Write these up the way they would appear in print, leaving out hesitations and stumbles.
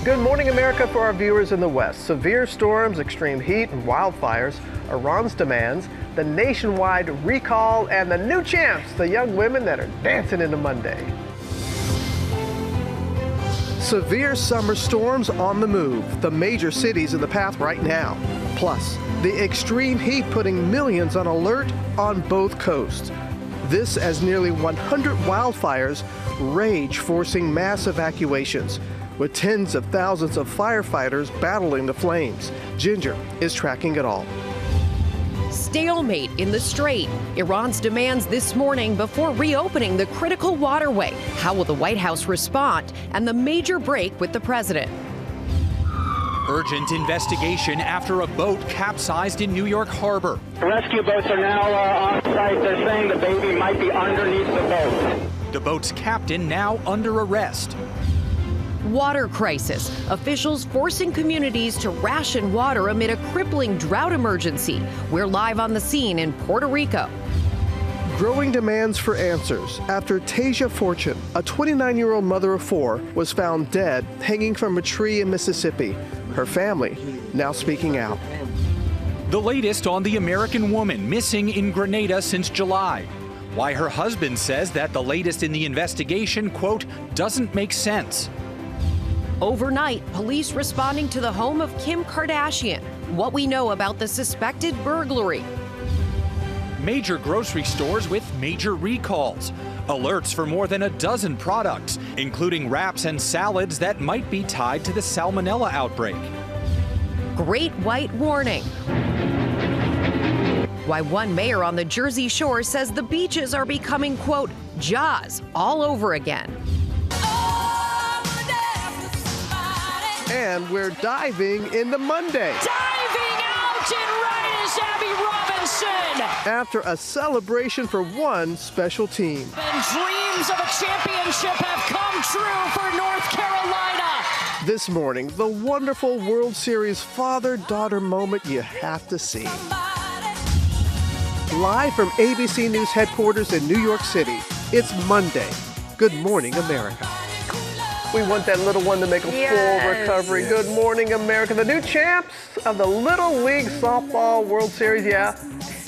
Good morning, America, for our viewers in the West. Severe storms, extreme heat, and wildfires, Iran's demands, the nationwide recall, and the new champs, the young women that are dancing into Monday. Severe summer storms on the move, the major cities in the path right now. Plus, the extreme heat putting millions on alert on both coasts. This as nearly 100 wildfires rage, forcing mass evacuations, with tens of thousands of firefighters battling the flames. Ginger is tracking it all. Stalemate in the strait. Iran's demands this morning before reopening the critical waterway. How will the White House respond? And the major break with the president. Urgent investigation after a boat capsized in New York Harbor. Rescue boats are now on site. They're saying the baby might be underneath the boat. The boat's captain now under arrest. Water crisis. Officials forcing communities to ration water amid a crippling drought emergency. We're live on the scene in Puerto Rico. Growing demands for answers after Tasia Fortune, a 29-year-old mother of four, was found dead hanging from a tree in Mississippi. Her family now speaking out. The latest on the American woman missing in Grenada since July. Why her husband says that the latest in the investigation, quote, doesn't make sense. Overnight, police responding to the home of Kim Kardashian. What we know about the suspected burglary. Major grocery stores with major recalls. Alerts for more than a dozen products, including wraps and salads that might be tied to the salmonella outbreak. Great white warning. Why one mayor on the Jersey Shore says the beaches are becoming, quote, Jaws all over again. And we're diving into Monday. Diving out and right is Abby Robinson. After a celebration for one special team. And dreams of a championship have come true for North Carolina. This morning, the wonderful World Series father-daughter moment you have to see. Live from ABC News headquarters in New York City, it's Monday. Good morning, America. We want that little one to make a full recovery. Good morning, America. The new champs of the Little League Softball World Series,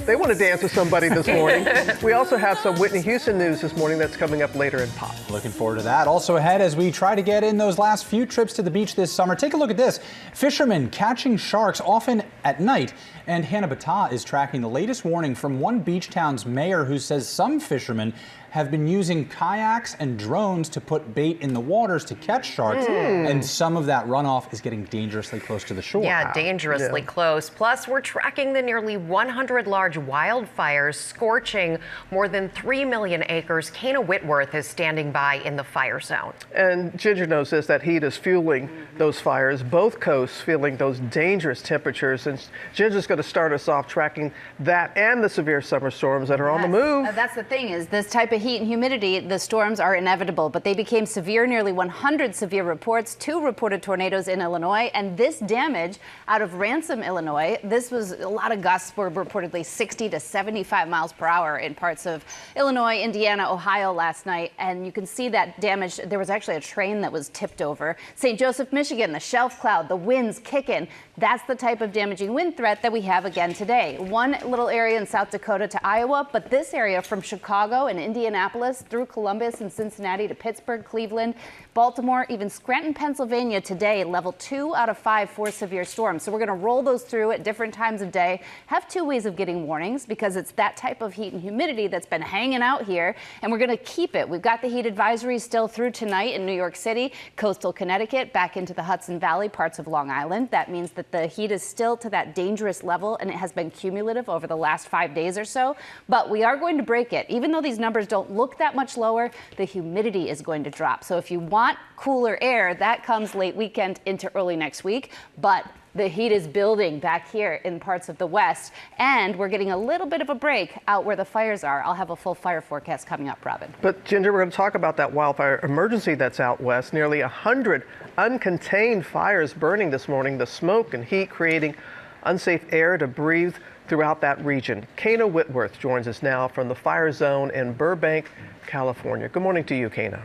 they want to dance with somebody this morning. We also have some Whitney Houston news this morning that's coming up later in Pop. Looking forward to that. Also ahead as we try to get in those last few trips to the beach this summer. Take a look at this. Fishermen catching sharks often at night. And Hannah Battah is tracking the latest warning from one beach town's mayor who says some fishermen have been using kayaks and drones to put bait in the waters to catch sharks, and some of that runoff is getting dangerously close to the shore. Yeah, dangerously close. Plus, we're tracking the nearly 100 large wildfires scorching more than 3 million acres. Kana Whitworth is standing by in the fire zone. And Ginger knows this, that heat is fueling those fires, both coasts feeling those dangerous temperatures. And Ginger's going to start us off tracking that and the severe summer storms that are on the move. That's the thing, is this type of heat and humidity, the storms are inevitable, but they became severe. Nearly 100 severe reports, 2 reported tornadoes in Illinois, and this damage out of Ransom, Illinois. This was a lot of gusts, were reportedly 60 to 75 miles per hour in parts of Illinois, Indiana, Ohio last night, and you can see that damage. There was actually a train that was tipped over. St. Joseph, Michigan, the shelf cloud, the winds kicking. That's the type of damaging wind threat that we have again today. One little area in South Dakota to Iowa, but this area from Chicago and Indianapolis through Columbus and Cincinnati to Pittsburgh, Cleveland, Baltimore, even Scranton, Pennsylvania today, level 2 out of 5 for severe storms. So we're going to roll those through at different times of day. Have 2 ways of getting warnings because it's that type of heat and humidity that's been hanging out here, and we're going to keep it. We've got the heat advisory still through tonight in New York City, coastal Connecticut, back into the Hudson Valley, parts of Long Island. That means that the heat is still to that dangerous level, and it has been cumulative over the last 5 days or so. But we are going to break it. Even though these numbers don't look that much lower, the humidity is going to drop. So if you want cooler air, that comes late weekend into early next week. But the heat is building back here in parts of the West, and we're getting a little bit of a break out where the fires are. I'll have a full fire forecast coming up, Robin. But Ginger, we're going to talk about that wildfire emergency that's out west. Nearly 100 uncontained fires burning this morning. The smoke and heat creating unsafe air to breathe throughout that region. Kana Whitworth joins us now from the fire zone in Burbank, California. Good morning to you, Kana.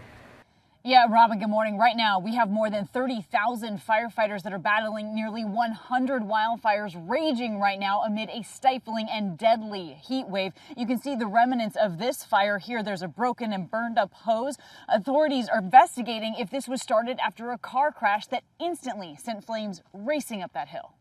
Yeah, Robin, good morning. Right now, we have more than 30,000 firefighters that are battling nearly 100 wildfires raging right now amid a stifling and deadly heat wave. You can see the remnants of this fire here. There's a broken and burned up hose. Authorities are investigating if this was started after a car crash that instantly sent flames racing up that hill.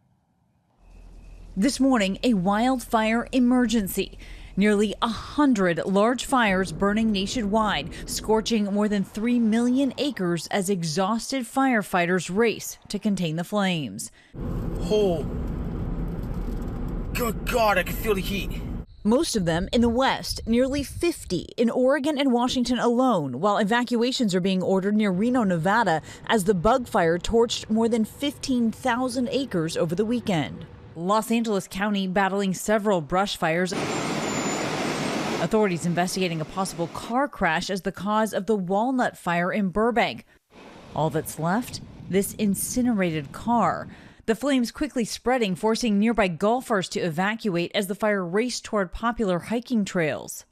This morning, a wildfire emergency. Nearly 100 large fires burning nationwide, scorching more than 3 million acres as exhausted firefighters race to contain the flames. Oh, good God, I can feel the heat. Most of them in the West, nearly 50 in Oregon and Washington alone, while evacuations are being ordered near Reno, Nevada, as the bug fire torched more than 15,000 acres over the weekend. Los Angeles County battling several brush fires. Authorities investigating a possible car crash as the cause of the Walnut Fire in Burbank. All that's left? This incinerated car. The flames quickly spreading, forcing nearby golfers to evacuate as the fire raced toward popular hiking trails.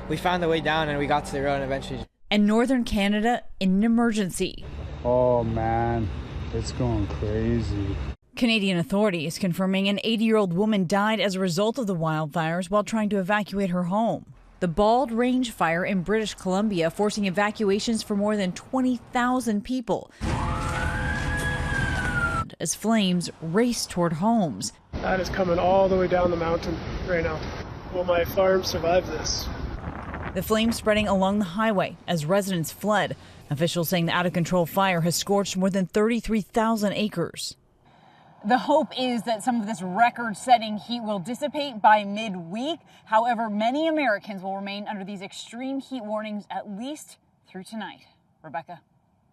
We found the way down and we got to the road and eventually. And northern Canada in an emergency. Oh man, it's going crazy. Canadian authorities confirming an 80-year-old woman died as a result of the wildfires while trying to evacuate her home. The Bald Range fire in British Columbia forcing evacuations for more than 20,000 people as flames race toward homes. That is coming all the way down the mountain right now. Will my farm survive this? The flames spreading along the highway as residents fled. Officials saying the out-of-control fire has scorched more than 33,000 acres. The hope is that some of this record-setting heat will dissipate by midweek. However, many Americans will remain under these extreme heat warnings at least through tonight. Rebecca.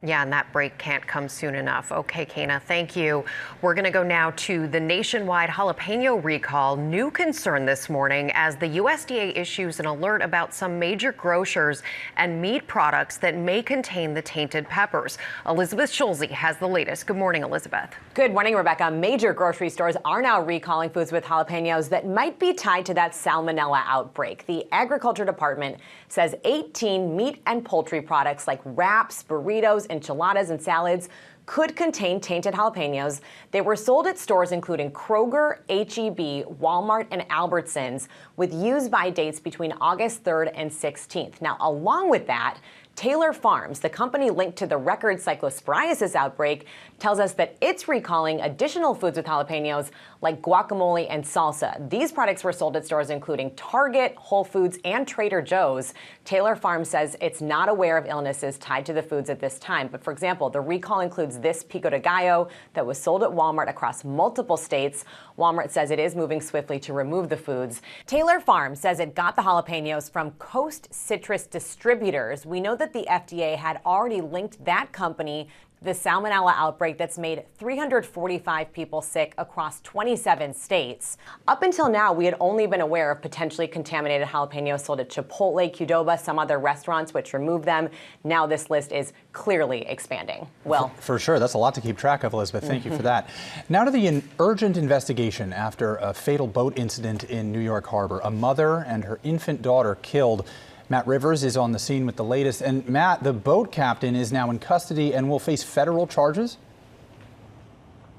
Yeah, and that break can't come soon enough. Okay, Kana, thank you. We're going to go now to the nationwide jalapeno recall. New concern this morning as the USDA issues an alert about some major grocers and meat products that may contain the tainted peppers. Elizabeth Schulze has the latest. Good morning, Elizabeth. Good morning, Rebecca. Major grocery stores are now recalling foods with jalapenos that might be tied to that salmonella outbreak. The Agriculture Department says 18 meat and poultry products like wraps, burritos, enchiladas, and salads could contain tainted jalapenos. They were sold at stores including Kroger, H-E-B, Walmart, and Albertsons with use-by dates between August 3rd and 16th. Now, along with that, Taylor Farms, the company linked to the record cyclosporiasis outbreak, tells us that it's recalling additional foods with jalapenos like guacamole and salsa. These products were sold at stores including Target, Whole Foods, and Trader Joe's. Taylor Farms says it's not aware of illnesses tied to the foods at this time. But for example, the recall includes this pico de gallo that was sold at Walmart across multiple states. Walmart says it is moving swiftly to remove the foods. Taylor Farms says it got the jalapenos from Coast Citrus Distributors. We know that the FDA had already linked that company to the salmonella outbreak that's made 345 people sick across 27 states. Up until now, we had only been aware of potentially contaminated jalapenos sold at Chipotle, Qdoba, some other restaurants which removed them. Now this list is clearly expanding. Well, for sure. That's a lot to keep track of, Elizabeth. Thank you for that. Now to the urgent investigation after a fatal boat incident in New York Harbor. A mother and her infant daughter killed. Matt Rivers is on the scene with the latest. And Matt, the boat captain is now in custody and will face federal charges?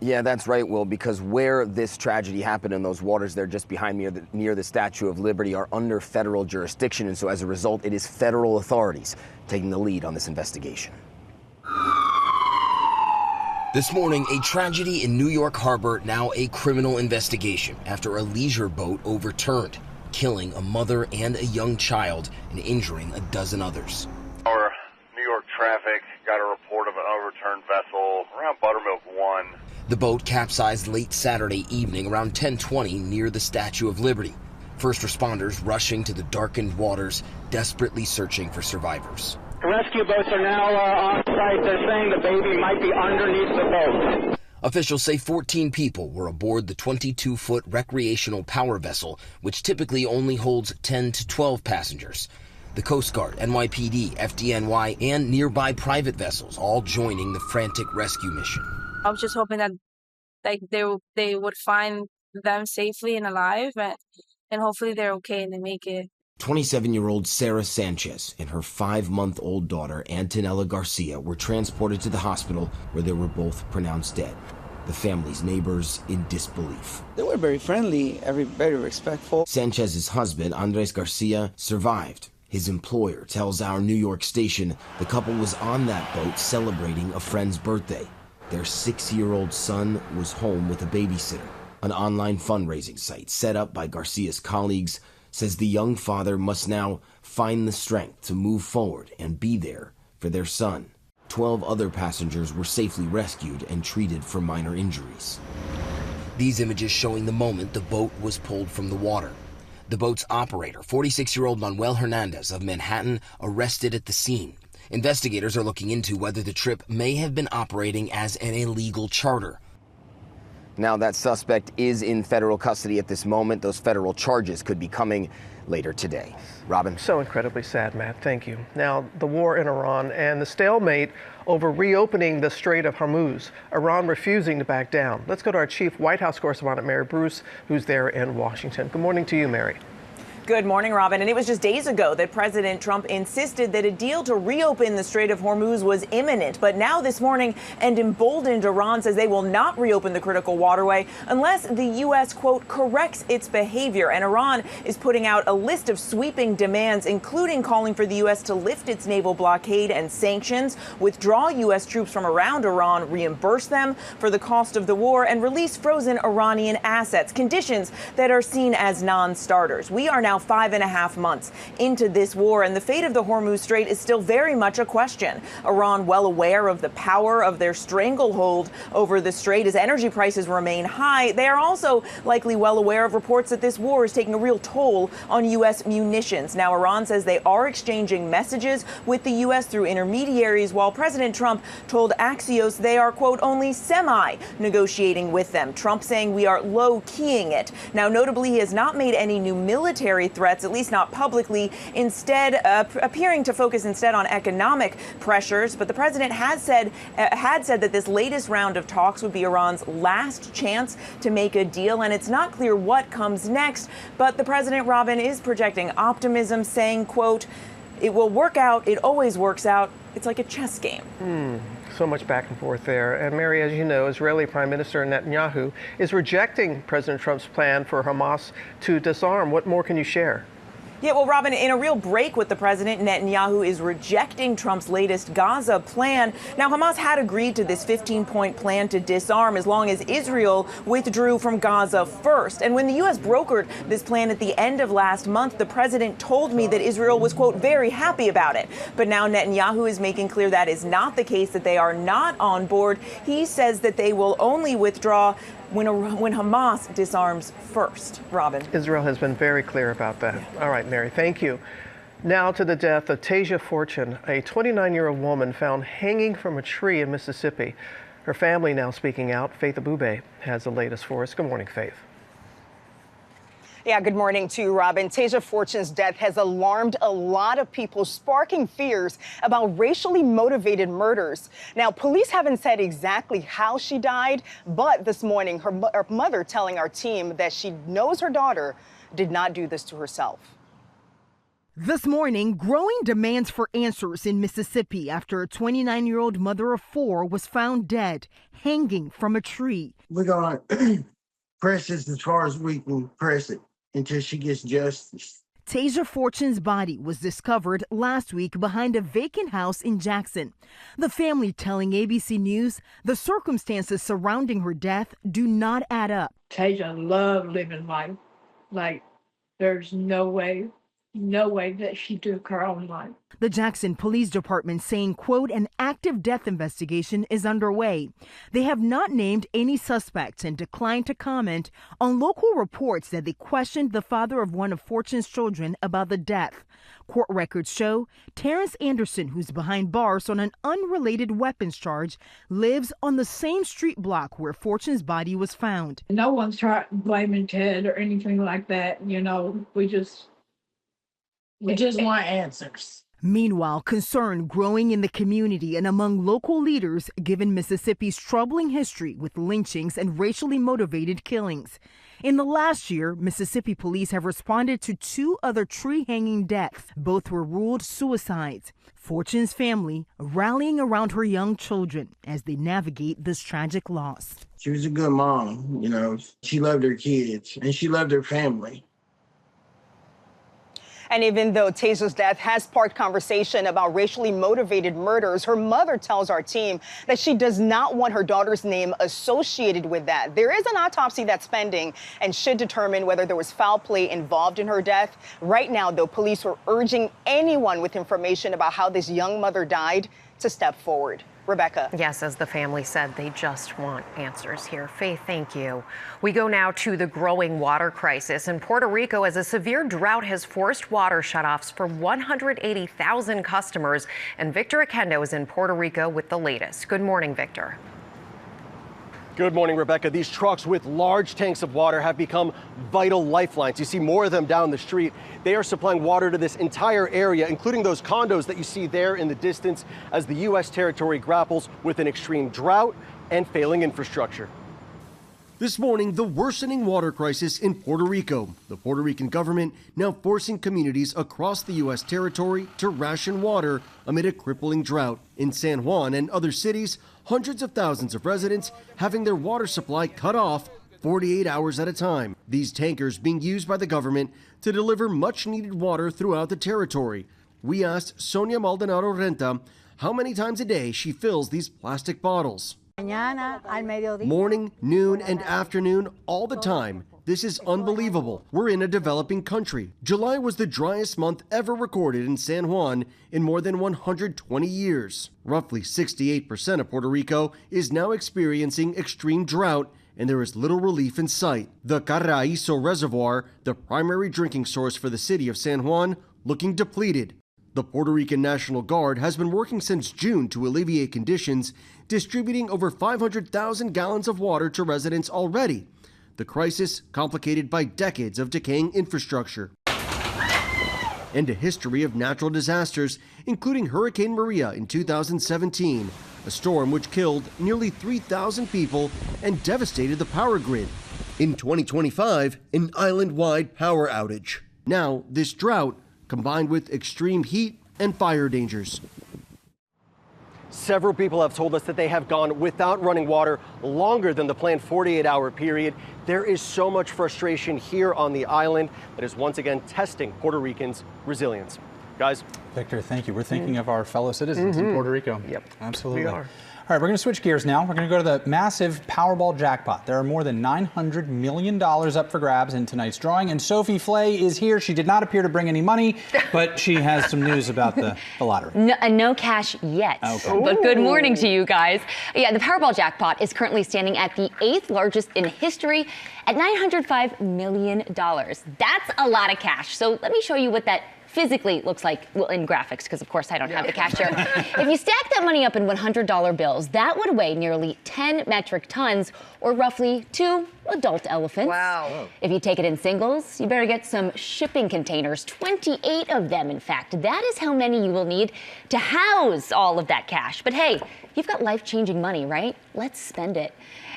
Yeah, that's right, Will, because where this tragedy happened in those waters there just behind me near the Statue of Liberty are under federal jurisdiction. And so as a result, it is federal authorities taking the lead on this investigation. This morning, a tragedy in New York Harbor, now a criminal investigation after a leisure boat overturned, killing a mother and a young child and injuring a dozen others. Our New York traffic got a report of an overturned vessel around Buttermilk 1. The boat capsized late Saturday evening around 10:20 near the Statue of Liberty. First responders rushing to the darkened waters, desperately searching for survivors. Rescue boats are now on site. They're saying the baby might be underneath the boat. Officials say 14 people were aboard the 22-foot recreational power vessel, which typically only holds 10 to 12 passengers. The Coast Guard, NYPD, FDNY, and nearby private vessels all joining the frantic rescue mission. I was just hoping that they would find them safely and alive, and hopefully they're okay and they make it. 27-year-old Sarah Sanchez and her 5-month-old daughter, Antonella Garcia, were transported to the hospital where they were both pronounced dead. The family's neighbors in disbelief. They were very friendly, very respectful. Sanchez's husband, Andres Garcia, survived. His employer tells our New York station the couple was on that boat celebrating a friend's birthday. Their 6-year-old son was home with a babysitter. An online fundraising site set up by Garcia's colleagues says the young father must now find the strength to move forward and be there for their son. 12 other passengers were safely rescued and treated for minor injuries. These images showing the moment the boat was pulled from the water. The boat's operator, 46-year-old Manuel Hernandez of Manhattan, arrested at the scene. Investigators are looking into whether the trip may have been operating as an illegal charter. Now that suspect is in federal custody at this moment. Those federal charges could be coming later today. Robin. So incredibly sad, Matt. Thank you. Now, the war in Iran and the stalemate over reopening the Strait of Hormuz. Iran refusing to back down. Let's go to our chief White House correspondent, Mary Bruce, who's there in Washington. Good morning to you, Mary. Good morning, Robin. And it was just days ago that President Trump insisted that a deal to reopen the Strait of Hormuz was imminent. But now this morning, and emboldened, Iran says they will not reopen the critical waterway unless the U.S., quote, corrects its behavior. And Iran is putting out a list of sweeping demands, including calling for the U.S. to lift its naval blockade and sanctions, withdraw U.S. troops from around Iran, reimburse them for the cost of the war, and release frozen Iranian assets, conditions that are seen as non-starters. We are now 5.5 months into this war, and the fate of the Hormuz Strait is still very much a question. Iran well aware of the power of their stranglehold over the strait as energy prices remain high. They are also likely well aware of reports that this war is taking a real toll on U.S. munitions. Now, Iran says they are exchanging messages with the U.S. through intermediaries, while President Trump told Axios they are, quote, only semi-negotiating with them. Trump saying we are low-keying it. Now, notably, he has not made any new military threats, at least not publicly, instead appearing to focus instead on economic pressures. But the president had said that this latest round of talks would be Iran's last chance to make a deal, and it's not clear what comes next. But the president, Robin, is projecting optimism, saying, quote, it will work out. It always works out. It's like a chess game. So much back and forth there. And Mary, as you know, Israeli Prime Minister Netanyahu is rejecting President Trump's plan for Hamas to disarm. What more can you share? Yeah, well, Robin, in a real break with the president, Netanyahu is rejecting Trump's latest Gaza plan. Now, Hamas had agreed to this 15-point plan to disarm as long as Israel withdrew from Gaza first. And when the U.S. brokered this plan at the end of last month, the president told me that Israel was, quote, very happy about it. But now Netanyahu is making clear that is not the case, that they are not on board. He says that they will only withdraw when Hamas disarms first. Robin. Israel has been very clear about that. All right, Mary, thank you. Now to the death of Tasia Fortune, a 29-year-old woman found hanging from a tree in Mississippi. Her family now speaking out. Faith Abube has the latest for us. Good morning, Faith. Yeah, good morning to you, Robin. Tasia Fortune's death has alarmed a lot of people, sparking fears about racially motivated murders. Now, police haven't said exactly how she died, but this morning, her mother telling our team that she knows her daughter did not do this to herself. This morning, growing demands for answers in Mississippi after a 29-year-old mother of 4 was found dead, hanging from a tree. We're going to press this as far as we can press it until she gets justice. Tasia Fortune's body was discovered last week behind a vacant house in Jackson. The family telling ABC News the circumstances surrounding her death do not add up. Tasia loved living life. Like, there's no way that she took her own life. The Jackson Police Department saying, quote, an active death investigation is underway. They have not named any suspects and declined to comment on local reports that they questioned the father of one of Fortune's children about the death. Court records show Terrence Anderson, who's behind bars on an unrelated weapons charge, lives on the same street block where Fortune's body was found. No one's trying blaming Ted or anything like that. You know, we just want answers. Meanwhile, concern growing in the community and among local leaders given Mississippi's troubling history with lynchings and racially motivated killings. In the last year, Mississippi police have responded to 2 other tree-hanging deaths. Both were ruled suicides. Fortune's family rallying around her young children as they navigate this tragic loss. She was a good mom, you know. She loved her kids and she loved her family. And even though Taja's death has sparked conversation about racially motivated murders, her mother tells our team that she does not want her daughter's name associated with that. There is an autopsy that's pending and should determine whether there was foul play involved in her death. Right now, though, police were urging anyone with information about how this young mother died to step forward. Rebecca. Yes, as the family said, they just want answers here. Faith, thank you. We go now to the growing water crisis in Puerto Rico as a severe drought has forced water shutoffs for 180,000 customers. And Victor Akendo is in Puerto Rico with the latest. Good morning, Victor. Good morning, Rebecca. These trucks with large tanks of water have become vital lifelines. You see more of them down the street. They are supplying water to this entire area, including those condos that you see there in the distance as the U.S. territory grapples with an extreme drought and failing infrastructure. This morning, the worsening water crisis in Puerto Rico. The Puerto Rican government now forcing communities across the U.S. territory to ration water amid a crippling drought. In San Juan and other cities, hundreds of thousands of residents having their water supply cut off 48 hours at a time. These tankers being used by the government to deliver much needed water throughout the territory. We asked Sonia Maldonado Renta how many times a day she fills these plastic bottles. Morning, noon, and afternoon, all the time. This is unbelievable. We're in a developing country. July was the driest month ever recorded in San Juan in more than 120 years. Roughly 68% of Puerto Rico is now experiencing extreme drought, and there is little relief in sight. The Carraizo Reservoir, the primary drinking source for the city of San Juan, looking depleted. The Puerto Rican National Guard has been working since June to alleviate conditions, distributing over 500,000 gallons of water to residents already. The crisis complicated by decades of decaying infrastructure and a history of natural disasters, including Hurricane Maria in 2017, a storm which killed nearly 3,000 people and devastated the power grid. In 2025, an island-wide power outage. Now, this drought combined with extreme heat and fire dangers. Several people have told us that they have gone without running water longer than the planned 48-hour period. There is so much frustration here on the island that is once again testing Puerto Ricans' resilience. Guys. Victor, thank you. We're thinking of our fellow citizens in Puerto Rico. Yep. Absolutely. We are. All right, we're going to switch gears now. We're going to go to the massive Powerball jackpot. There are more than $900 million up for grabs in tonight's drawing, and Sophie Flay is here. She did not appear to bring any money, but she has some news about the lottery. No cash yet, okay. But good morning to you guys. Yeah, the Powerball jackpot is currently standing at the 8th largest in history at $905 million. That's a lot of cash. So let me show you what that physically looks like, well, in graphics, because of course I don't have the cash here. If you stack that money up in $100 bills, that would weigh nearly 10 metric tons, or roughly 2 adult elephants. Wow. If you take it in singles, you better get some shipping containers, 28 of them, in fact. That is how many you will need to house all of that cash. But hey, you've got life-changing money, right? Let's spend it.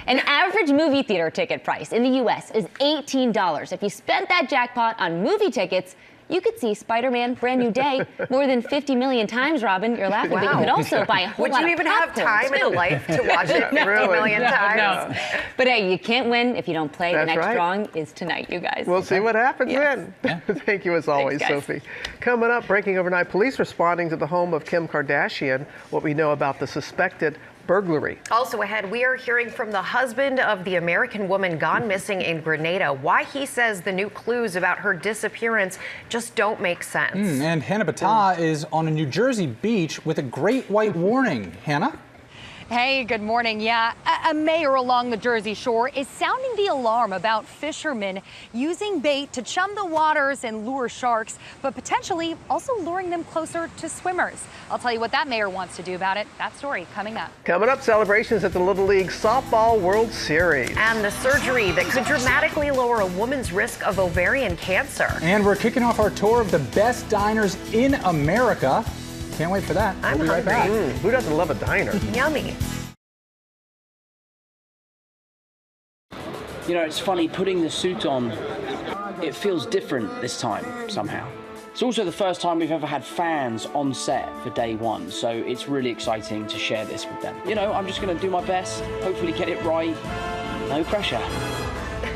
An average movie theater ticket price in the U.S. is $18. If you spent that jackpot on movie tickets, you could see Spider-Man Brand New Day more than 50 million times, Robin. You're laughing, but you could also buy a whole lot of popcorn. Would you even have time in a life to watch it 50 million times? No. But hey, you can't win if you don't play. That's the next right. drawing is tonight, you guys. We'll see what happens then. Thank you as always, Thanks, Sophie. Coming up, breaking overnight, police responding to the home of Kim Kardashian, what we know about the suspected burglary. Also ahead, we are hearing from the husband of the American woman gone missing in Grenada, why he says the new clues about her disappearance just don't make sense. And Hannah Battah is on a New Jersey beach with a great white warning. Hannah? Hey, good morning. Yeah, a mayor along the Jersey Shore is sounding the alarm about fishermen using bait to chum the waters and lure sharks, but potentially also luring them closer to swimmers. I'll tell you what that mayor wants to do about it. That story coming up. Coming up, celebrations at the Little League Softball World Series. And the surgery that could dramatically lower a woman's risk of ovarian cancer. And we're kicking off our tour of the best diners in America. Can't wait for that. I'm we'll be right back. Who doesn't love a diner? Yummy. You know, it's funny, putting the suit on, it feels different this time, somehow. It's also the first time we've ever had fans on set for day one, so it's really exciting to share this with them. You know, I'm just going to do my best, hopefully get it right, no pressure.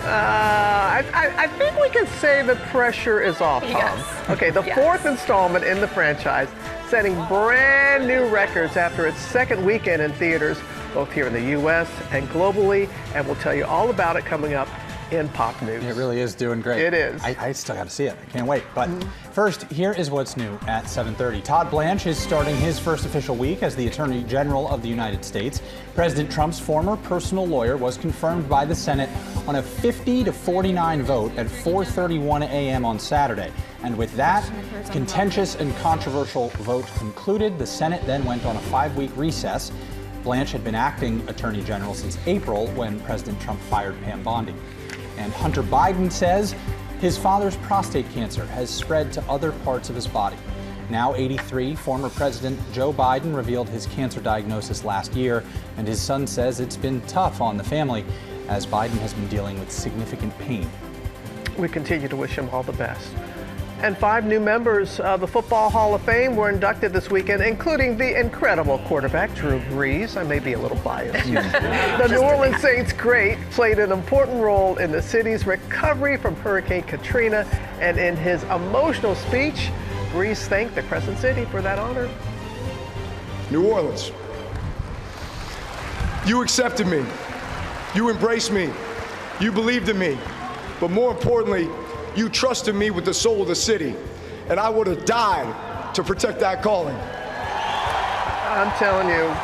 I think we can say the pressure is off, Tom. Yes. Okay, the fourth installment in the franchise, setting brand new records after its second weekend in theaters, both here in the U.S. and globally, and we'll tell you all about it coming up in Pop News. It really is doing great. It is. I still got to see it. I can't wait. But first, here is what's new at 7:30. Todd Blanche is starting his first official week as the Attorney General of the United States. President Trump's former personal lawyer was confirmed by the Senate on a 50-49 vote at 4:31 a.m. on Saturday. And with that contentious and controversial vote concluded, the Senate then went on a 5-week recess. Blanche had been acting Attorney General since April when President Trump fired Pam Bondi. And Hunter Biden says his father's prostate cancer has spread to other parts of his body. Now 83, former President Joe Biden revealed his cancer diagnosis last year, and his son says it's been tough on the family as Biden has been dealing with significant pain. We continue to wish him all the best. And 5 new members of the Football Hall of Fame were inducted this weekend, including the incredible quarterback, Drew Brees. I may be a little biased. The New Orleans Saints great played an important role in the city's recovery from Hurricane Katrina, and in his emotional speech, Brees thanked the Crescent City for that honor. New Orleans, you accepted me, you embraced me, you believed in me, but more importantly, you trusted me with the soul of the city, and I would have died to protect that calling. I'm telling you,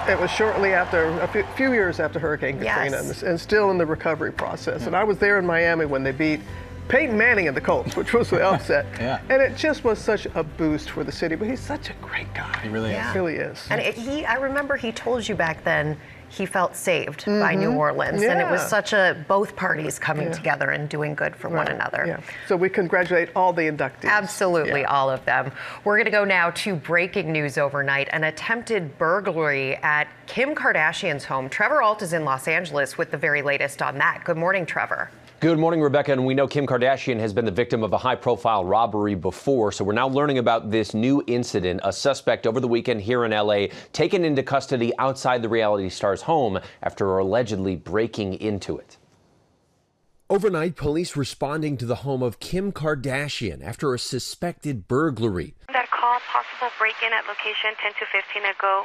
it was shortly after, a few years after Hurricane Katrina, and still in the recovery process. And I was there in Miami when they beat Peyton Manning and the Colts, which was the upset. And it just was such a boost for the city. But he's such a great guy. He really is. He really is. And I remember he told you back then he felt saved by New Orleans. And it was such both parties coming together and doing good for one another. Yeah. So we congratulate all the inductees. Absolutely, all of them. We're going to go now to breaking news overnight. An attempted burglary at Kim Kardashian's home. Trevor Ault is in Los Angeles with the very latest on that. Good morning, Trevor. Good morning, Rebecca. And we know Kim Kardashian has been the victim of a high-profile robbery before, so we're now learning about this new incident. A suspect over the weekend here in L.A. taken into custody outside the reality star's home after allegedly breaking into it. Overnight, police responding to the home of Kim Kardashian after a suspected burglary. That call, possible break-in at location 10 to 15 ago.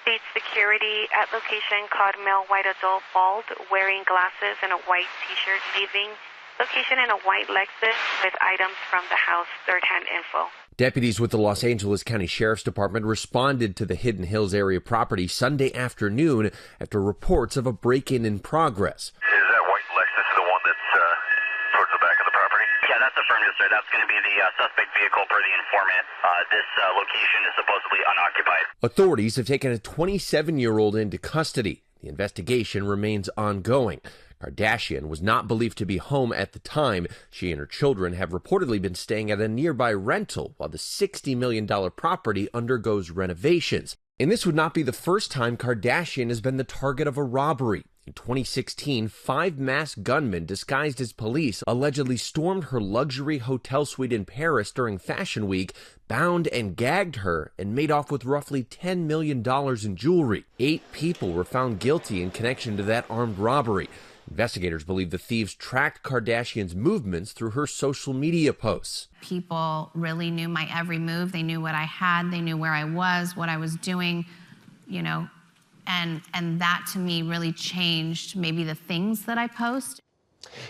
State security at location caught male white adult bald, wearing glasses and a white t-shirt, leaving location in a white Lexus with items from the house, third-hand info. Deputies with the Los Angeles County Sheriff's Department responded to the Hidden Hills area property Sunday afternoon after reports of a break-in in progress. Is that white Lexus the one that's towards the back of the property? Yeah, that's affirmative, sir. That's going to be the suspect vehicle per the informant. This location is supposedly unoccupied. Authorities have taken a 27-year-old into custody. The investigation remains ongoing. Kardashian was not believed to be home at the time. She and her children have reportedly been staying at a nearby rental while the $60 million property undergoes renovations. And this would not be the first time Kardashian has been the target of a robbery. In 2016, 5 masked gunmen disguised as police allegedly stormed her luxury hotel suite in Paris during Fashion Week, bound and gagged her, and made off with roughly $10 million in jewelry. 8 people were found guilty in connection to that armed robbery. Investigators believe the thieves tracked Kardashian's movements through her social media posts. People really knew my every move. They knew what I had. They knew where I was, what I was doing, and that to me really changed maybe the things that I post.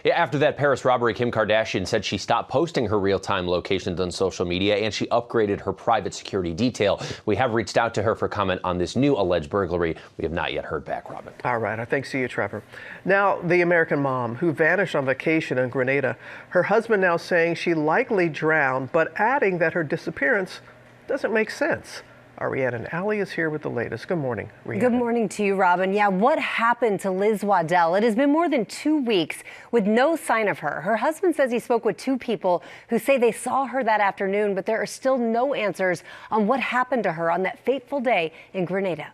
Yeah, after that Paris robbery, Kim Kardashian said she stopped posting her real-time locations on social media and she upgraded her private security detail. We have reached out to her for comment on this new alleged burglary. We have not yet heard back, Robin. All right. Thanks to you, Trevor. Now, the American mom who vanished on vacation in Grenada, her husband now saying she likely drowned, but adding that her disappearance doesn't make sense. Our Rhiannon Alley is here with the latest. Good morning, Rhiannon. Good morning to you, Robin. Yeah, what happened to Liz Waddell? It has been more than 2 weeks with no sign of her. Her husband says he spoke with 2 people who say they saw her that afternoon, but there are still no answers on what happened to her on that fateful day in Grenada.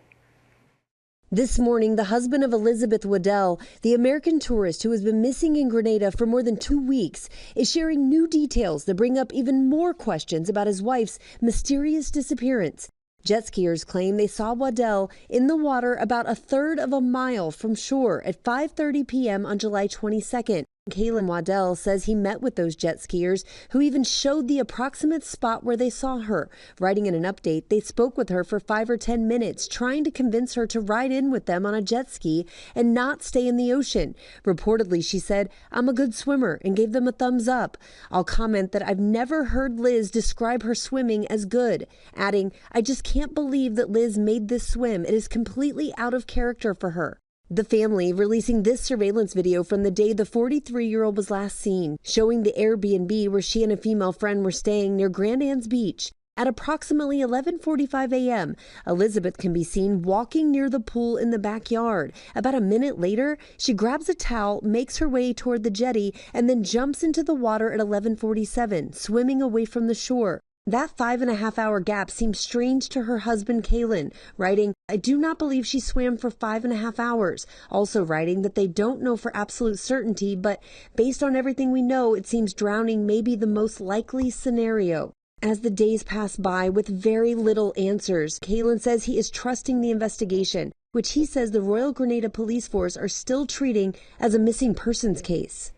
This morning, the husband of Elizabeth Waddell, the American tourist who has been missing in Grenada for more than 2 weeks, is sharing new details that bring up even more questions about his wife's mysterious disappearance. Jet skiers claim they saw Waddell in the water about a third of a mile from shore at 5:30 p.m. on July 22nd. Kalen Waddell says he met with those jet skiers who even showed the approximate spot where they saw her. Writing in an update, they spoke with her for 5 or 10 minutes, trying to convince her to ride in with them on a jet ski and not stay in the ocean. Reportedly, she said, "I'm a good swimmer," and gave them a thumbs up. I'll comment that I've never heard Liz describe her swimming as good, adding, "I just can't believe that Liz made this swim. It is completely out of character for her." The family releasing this surveillance video from the day the 43-year-old was last seen, showing the Airbnb where she and a female friend were staying near Grand Anse Beach. At approximately 11:45 a.m., Elizabeth can be seen walking near the pool in the backyard. About a minute later, she grabs a towel, makes her way toward the jetty, and then jumps into the water at 11:47, swimming away from the shore. That 5.5-hour gap seems strange to her husband, Kalen, writing, "I do not believe she swam for 5.5 hours. Also writing that they don't know for absolute certainty, but based on everything we know, it seems drowning may be the most likely scenario. As the days pass by with very little answers, Kalen says he is trusting the investigation, which he says the Royal Grenada Police Force are still treating as a missing persons case.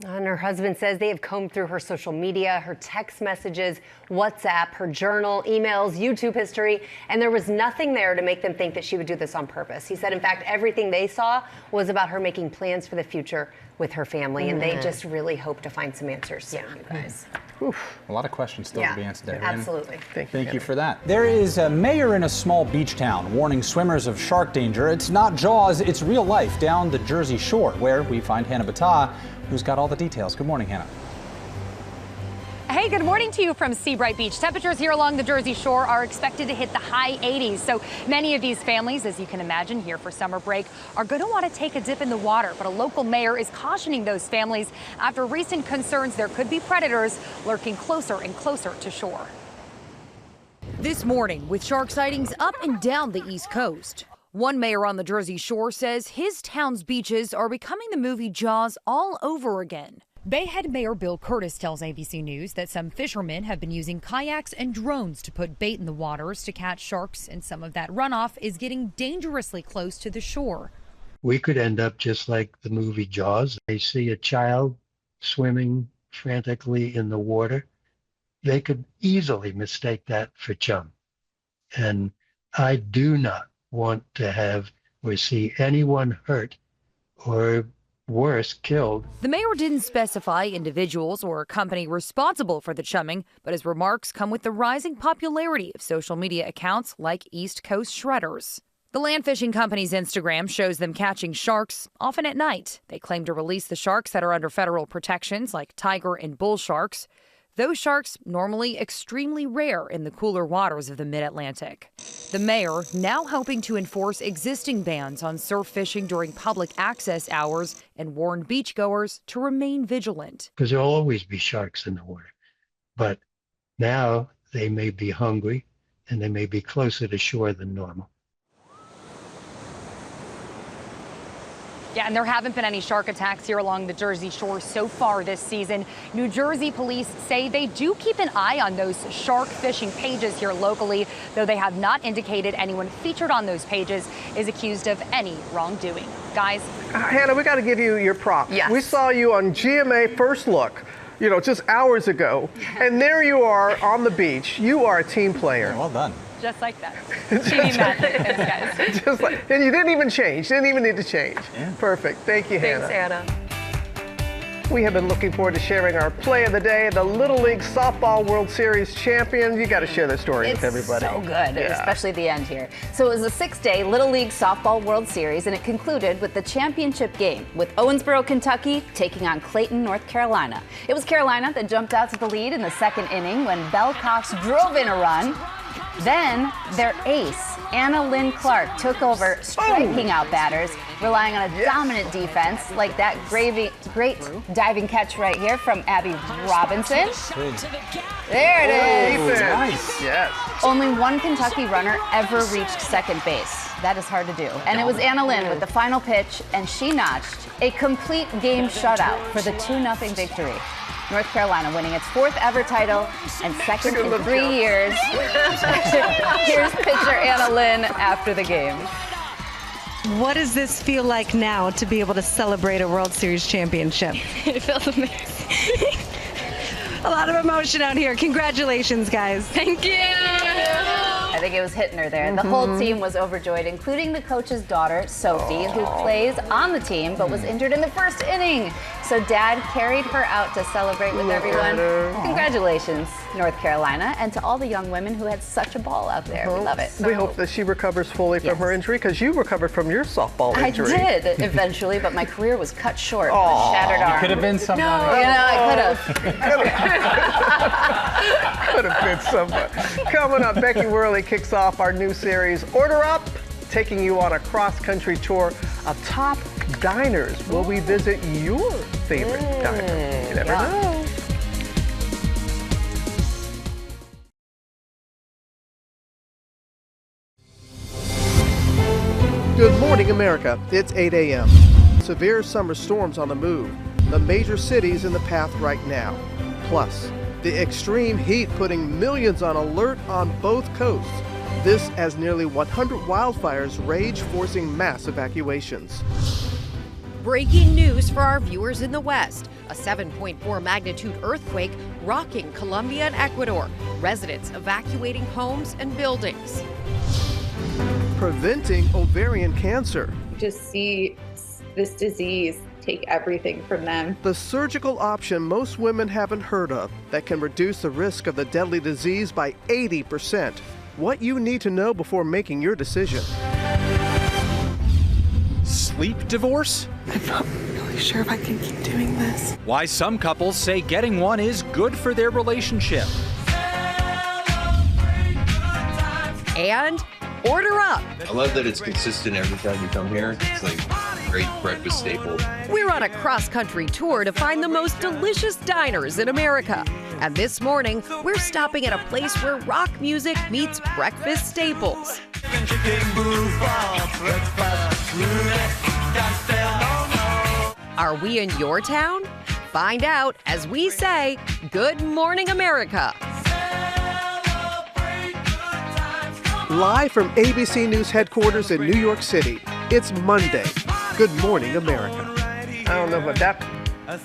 And her husband says they have combed through her social media, her text messages, WhatsApp, her journal, emails, YouTube history, and there was nothing there to make them think that she would do this on purpose. He said, in fact, everything they saw was about her making plans for the future with her family, and they just really hope to find some answers soon, you guys. Oof, a lot of questions still to be answered there. Absolutely. Thank you for that. There is a mayor in a small beach town warning swimmers of shark danger. It's not Jaws, it's real life down the Jersey Shore, where we find Hannah Battah, who's got all the details. Good morning, Hannah. Hey, good morning to you from Seabright Beach. Temperatures here along the Jersey Shore are expected to hit the high 80s. So many of these families, as you can imagine, here for summer break are going to want to take a dip in the water. But a local mayor is cautioning those families after recent concerns there could be predators lurking closer and closer to shore. This morning, with shark sightings up and down the East Coast. One mayor on the Jersey Shore says his town's beaches are becoming the movie Jaws all over again. Bayhead Mayor Bill Curtis tells ABC News that some fishermen have been using kayaks and drones to put bait in the waters to catch sharks, and some of that runoff is getting dangerously close to the shore. We could end up just like the movie Jaws. They see a child swimming frantically in the water. They could easily mistake that for chum. And I do not want to have or see anyone hurt or worse, killed. The mayor didn't specify individuals or a company responsible for the chumming, but his remarks come with the rising popularity of social media accounts like East Coast Shredders. The land fishing company's Instagram shows them catching sharks, often at night. They claim to release the sharks that are under federal protections, like tiger and bull sharks. Those sharks normally extremely rare in the cooler waters of the mid-Atlantic. The mayor now hoping to enforce existing bans on surf fishing during public access hours and warn beachgoers to remain vigilant. Because there'll always be sharks in the water. But now they may be hungry and they may be closer to shore than normal. Yeah, and there haven't been any shark attacks here along the Jersey Shore so far this season. New Jersey police say they do keep an eye on those shark fishing pages here locally, though they have not indicated anyone featured on those pages is accused of any wrongdoing. Guys? Hannah, we got to give you your props. Yes. We saw you on GMA First Look, you know, just hours ago, and there you are on the beach. You are a team player. Yeah, well done. Just like that. Cheating magic, thanks, guys. Just like, and you didn't even change. Didn't even need to change. Yeah. Perfect. Thank you, Hannah. Thanks, Hannah. We have been looking forward to sharing our play of the day, the Little League Softball World Series champions. You got to share this story with everybody. It's so good, especially the end here. So it was a 6-day Little League Softball World Series, and it concluded with the championship game with Owensboro, Kentucky, taking on Clayton, North Carolina. It was Carolina that jumped out to the lead in the second inning when Belle Cox drove in a run. Then their ace, Anna Lynn Clark, took over, striking out batters, relying on a dominant defense like that great diving catch right here from Abby Robinson. There it is. Nice. Yes. Only one Kentucky runner ever reached second base. That is hard to do. And it was Anna Lynn with the final pitch, and she notched a complete game shutout for the 2-0 victory. North Carolina winning its 4th ever title and 2nd in 3 years. Here's pitcher Anna Lynn after the game. What does this feel like now to be able to celebrate a World Series championship? It feels amazing. A lot of emotion out here. Congratulations, guys. Thank you. I think it was hitting her there. The whole team was overjoyed, including the coach's daughter, Sophie, who plays on the team but was injured in the first inning. So Dad carried her out to celebrate with everyone. Congratulations, North Carolina, and to all the young women who had such a ball out there. We love it. We hope that she recovers fully from her injury, because you recovered from your softball injury. I did eventually, but my career was cut short with a shattered arm. You could have been somebody. No, you know, I could have. Could have been somebody. Coming up, Becky Worley kicks off our new series, Order Up, taking you on a cross-country tour of top diners. Will we visit your favorite diner? You never know. Good morning, America. It's 8 a.m. Severe summer storms on the move. The major cities in the path right now. Plus, the extreme heat putting millions on alert on both coasts. This as nearly 100 wildfires rage, forcing mass evacuations. Breaking news for our viewers in the West. A 7.4 magnitude earthquake rocking Colombia and Ecuador. Residents evacuating homes and buildings. Preventing ovarian cancer. Just see this disease take everything from them. The surgical option most women haven't heard of that can reduce the risk of the deadly disease by 80%. What you need to know before making your decision. Sleep divorce? I'm not really sure if I can keep doing this. Why some couples say getting one is good for their relationship. And Order Up. I love that it's consistent every time you come here. It's like a great breakfast staple. We're on a cross-country tour to find the most delicious diners in America. And this morning, we're stopping at a place where rock music meets breakfast staples. Are we in your town? Find out as we say, Good Morning America. Live from ABC News headquarters in New York City, it's Monday. Good morning, America. I don't know, but that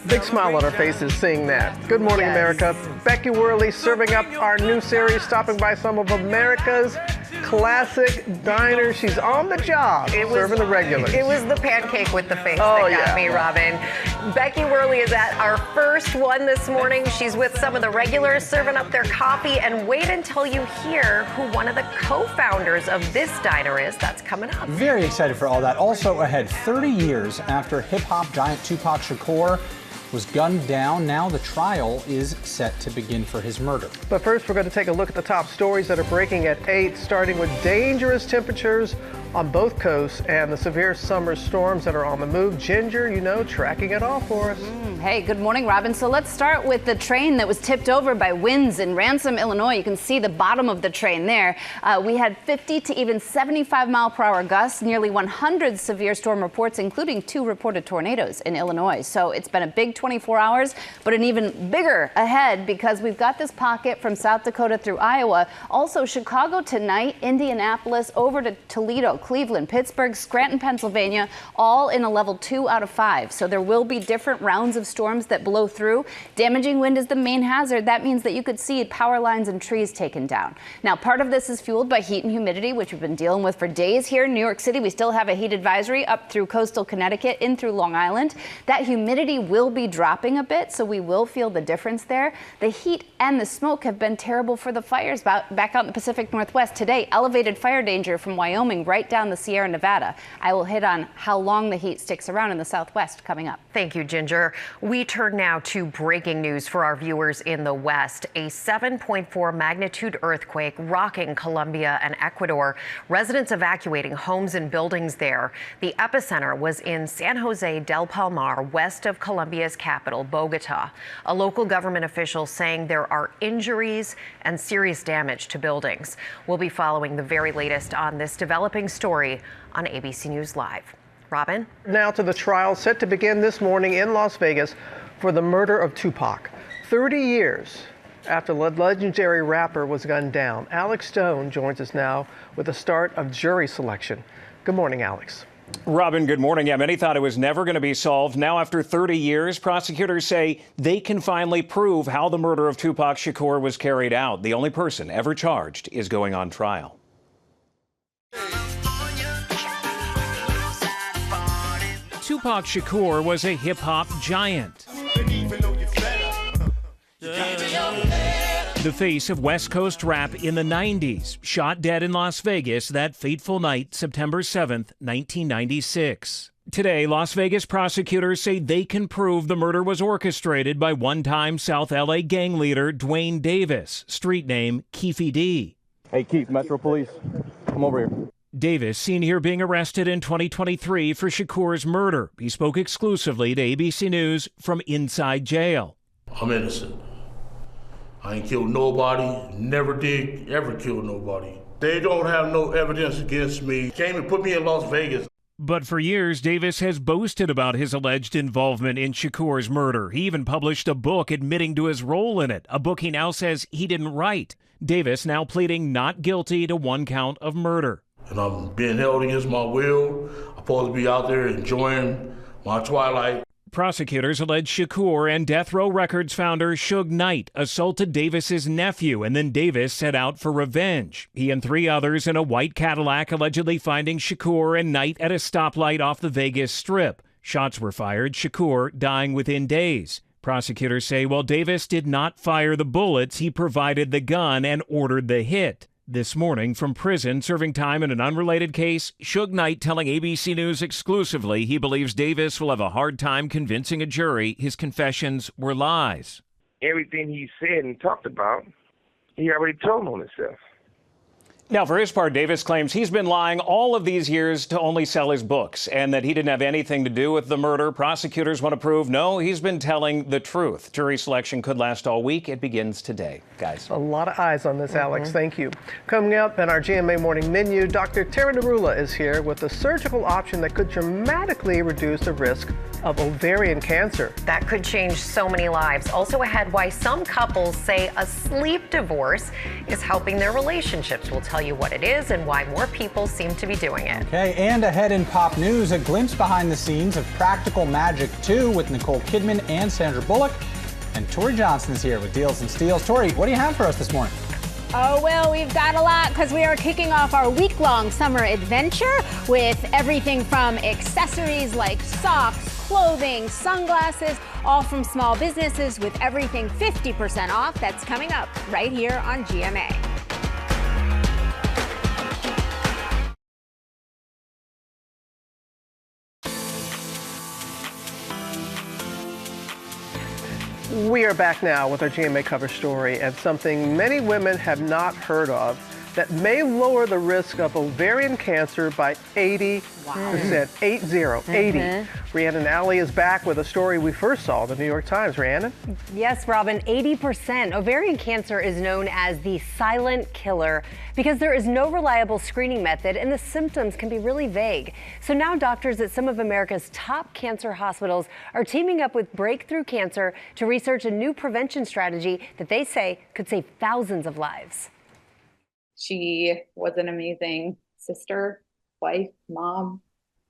big smile on her face is saying that. Good morning, America. Becky Worley serving up our new series, stopping by some of America's classic diners. She's on the job, serving the regulars. It was the pancake with the face that got me, Robin. Becky Worley is at our first one this morning. She's with some of the regulars serving up their coffee. And wait until you hear who one of the co-founders of this diner is. That's coming up. Very excited for all that. Also ahead, 30 years after hip-hop giant Tupac Shakur was gunned down, now the trial is set to begin for his murder. But first, we're going to take a look at the top stories that are breaking at 8, starting with dangerous temperatures on both coasts and the severe summer storms that are on the move. Ginger, you know, tracking it all for us. Hey, good morning, Robin. So let's start with the train that was tipped over by winds in Ransom, Illinois. You can see the bottom of the train there. We had 50 to even 75-mile-per-hour gusts, nearly 100 severe storm reports, including 2 reported tornadoes in Illinois. So it's been a big 24 hours, but an even bigger ahead because we've got this pocket from South Dakota through Iowa. Also, Chicago tonight, Indianapolis over to Toledo. Cleveland, Pittsburgh, Scranton, Pennsylvania, all in a level 2 out of 5. So there will be different rounds of storms that blow through. Damaging wind is the main hazard. That means that you could see power lines and trees taken down. Now, part of this is fueled by heat and humidity, which we've been dealing with for days here in New York City. We still have a heat advisory up through coastal Connecticut, in through Long Island. That humidity will be dropping a bit, so we will feel the difference there. The heat and the smoke have been terrible for the fires back out in the Pacific Northwest. Today, elevated fire danger from Wyoming right down the Sierra Nevada. I will hit on how long the heat sticks around in the Southwest coming up. Thank you, Ginger. We turn now to breaking news for our viewers in the West. A 7.4 magnitude earthquake rocking Colombia and Ecuador. Residents evacuating homes and buildings there. The epicenter was in San Jose del Palmar, west of Colombia's capital, Bogota. A local government official saying there are injuries and serious damage to buildings. We'll be following the very latest on this developing story on ABC News Live. Robin? Now to the trial set to begin this morning in Las Vegas for the murder of Tupac. 30 years after the legendary rapper was gunned down. Alex Stone joins us now with the start of jury selection. Good morning, Alex. Robin, good morning. Yeah, many thought it was never going to be solved. Now, after 30 years, prosecutors say they can finally prove how the murder of Tupac Shakur was carried out. The only person ever charged is going on trial. Tupac Shakur was a hip-hop giant. The face of West Coast rap in the 90s, shot dead in Las Vegas that fateful night, September 7th, 1996. Today, Las Vegas prosecutors say they can prove the murder was orchestrated by one-time South LA gang leader Dwayne Davis, street name Keefy D. Hey, Keith, Metro Police, come over here. Davis, seen here being arrested in 2023 for Shakur's murder. He spoke exclusively to ABC News from inside jail. I'm innocent. I ain't killed nobody, never did ever kill nobody. They don't have no evidence against me. Came and put me in Las Vegas. But for years, Davis has boasted about his alleged involvement in Shakur's murder. He even published a book admitting to his role in it, a book he now says he didn't write. Davis now pleading not guilty to one count of murder. And I'm being held against my will. I'm supposed to be out there enjoying my twilight. Prosecutors allege Shakur and Death Row Records founder Suge Knight assaulted Davis's nephew, and then Davis set out for revenge. He and 3 others in a white Cadillac allegedly finding Shakur and Knight at a stoplight off the Vegas Strip. Shots were fired, Shakur dying within days. Prosecutors say while Davis did not fire the bullets, he provided the gun and ordered the hit. This morning, from prison, serving time in an unrelated case, Suge Knight telling ABC News exclusively he believes Davis will have a hard time convincing a jury his confessions were lies. Everything he said and talked about, he already told on himself. Now, for his part, Davis claims he's been lying all of these years to only sell his books and that he didn't have anything to do with the murder. Prosecutors want to prove, no, he's been telling the truth. Jury selection could last all week. It begins today, guys. A lot of eyes on this, Alex. Thank you. Coming up in our GMA Morning Menu, Dr. Tara Narula is here with a surgical option that could dramatically reduce the risk of ovarian cancer. That could change so many lives. Also ahead, why some couples say a sleep divorce is helping their relationships. We'll tell you what it is and why more people seem to be doing it. Okay, and ahead in pop news, a glimpse behind the scenes of Practical Magic 2 with Nicole Kidman and Sandra Bullock. And Tori Johnson's here with Deals and Steals. Tori, what do you have for us this morning? Oh, well, we've got a lot because we are kicking off our week-long summer adventure with everything from accessories like socks, clothing, sunglasses, all from small businesses with everything 50% off. That's coming up right here on GMA. We are back now with our GMA cover story and something many women have not heard of that may lower the risk of ovarian cancer by 80%. 80. Rhiannon Alley is back with a story we first saw in the New York Times. Rhiannon? Yes, Robin, 80%. Ovarian cancer is known as the silent killer because there is no reliable screening method and the symptoms can be really vague. So now doctors at some of America's top cancer hospitals are teaming up with Breakthrough Cancer to research a new prevention strategy that they say could save thousands of lives. She was an amazing sister, wife, mom,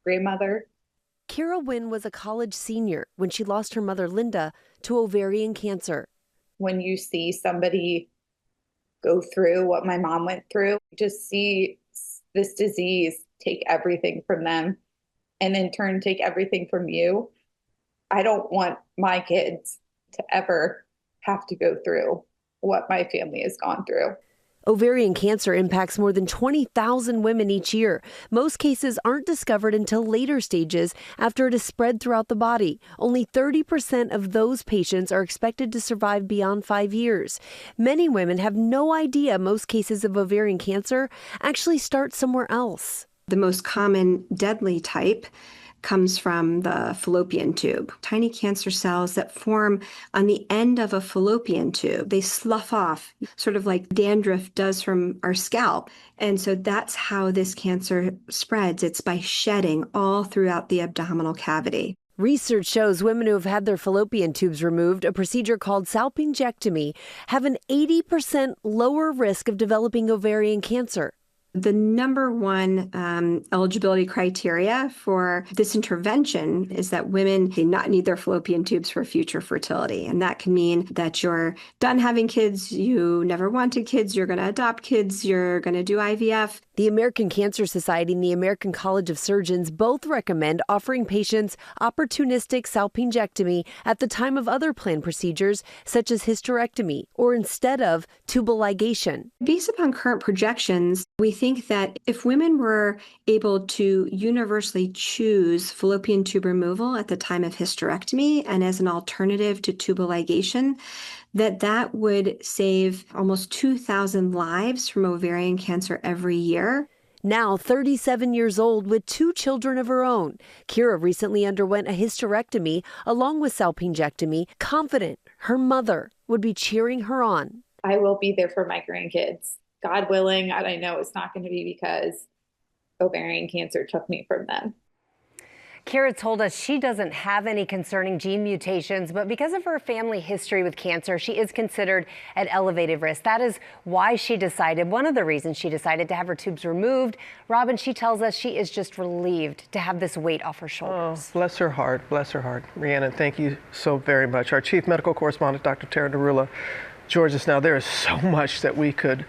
grandmother. Kira Wynn was a college senior when she lost her mother, Linda, to ovarian cancer. When you see somebody go through what my mom went through, just see this disease take everything from them and in turn take everything from you. I don't want my kids to ever have to go through what my family has gone through. Ovarian cancer impacts more than 20,000 women each year. Most cases aren't discovered until later stages after it is spread throughout the body. Only 30% of those patients are expected to survive beyond 5 years. Many women have no idea most cases of ovarian cancer actually start somewhere else. The most common deadly type comes from the fallopian tube. Tiny cancer cells that form on the end of a fallopian tube. They slough off, sort of like dandruff does from our scalp. And so that's how this cancer spreads. It's by shedding all throughout the abdominal cavity. Research shows women who have had their fallopian tubes removed, a procedure called salpingectomy, have an 80% lower risk of developing ovarian cancer. The number one eligibility criteria for this intervention is that women do not need their fallopian tubes for future fertility. And that can mean that you're done having kids, you never wanted kids, you're going to adopt kids, you're going to do IVF. The American Cancer Society and the American College of Surgeons both recommend offering patients opportunistic salpingectomy at the time of other planned procedures, such as hysterectomy, or instead of tubal ligation. Based upon current projections, we think that if women were able to universally choose fallopian tube removal at the time of hysterectomy and as an alternative to tubal ligation, that would save almost 2,000 lives from ovarian cancer every year. Now 37 years old with 2 children of her own, Kira recently underwent a hysterectomy along with salpingectomy, confident her mother would be cheering her on. I will be there for my grandkids. God willing, and I know it's not going to be because ovarian cancer took me from them. Kira told us she doesn't have any concerning gene mutations, but because of her family history with cancer, she is considered at elevated risk. That is why one of the reasons she decided to have her tubes removed. Robin, she tells us she is just relieved to have this weight off her shoulders. Oh, bless her heart, Rhiannon, thank you so very much. Our chief medical correspondent, Dr. Tara Narula, joins us now. There is so much that we could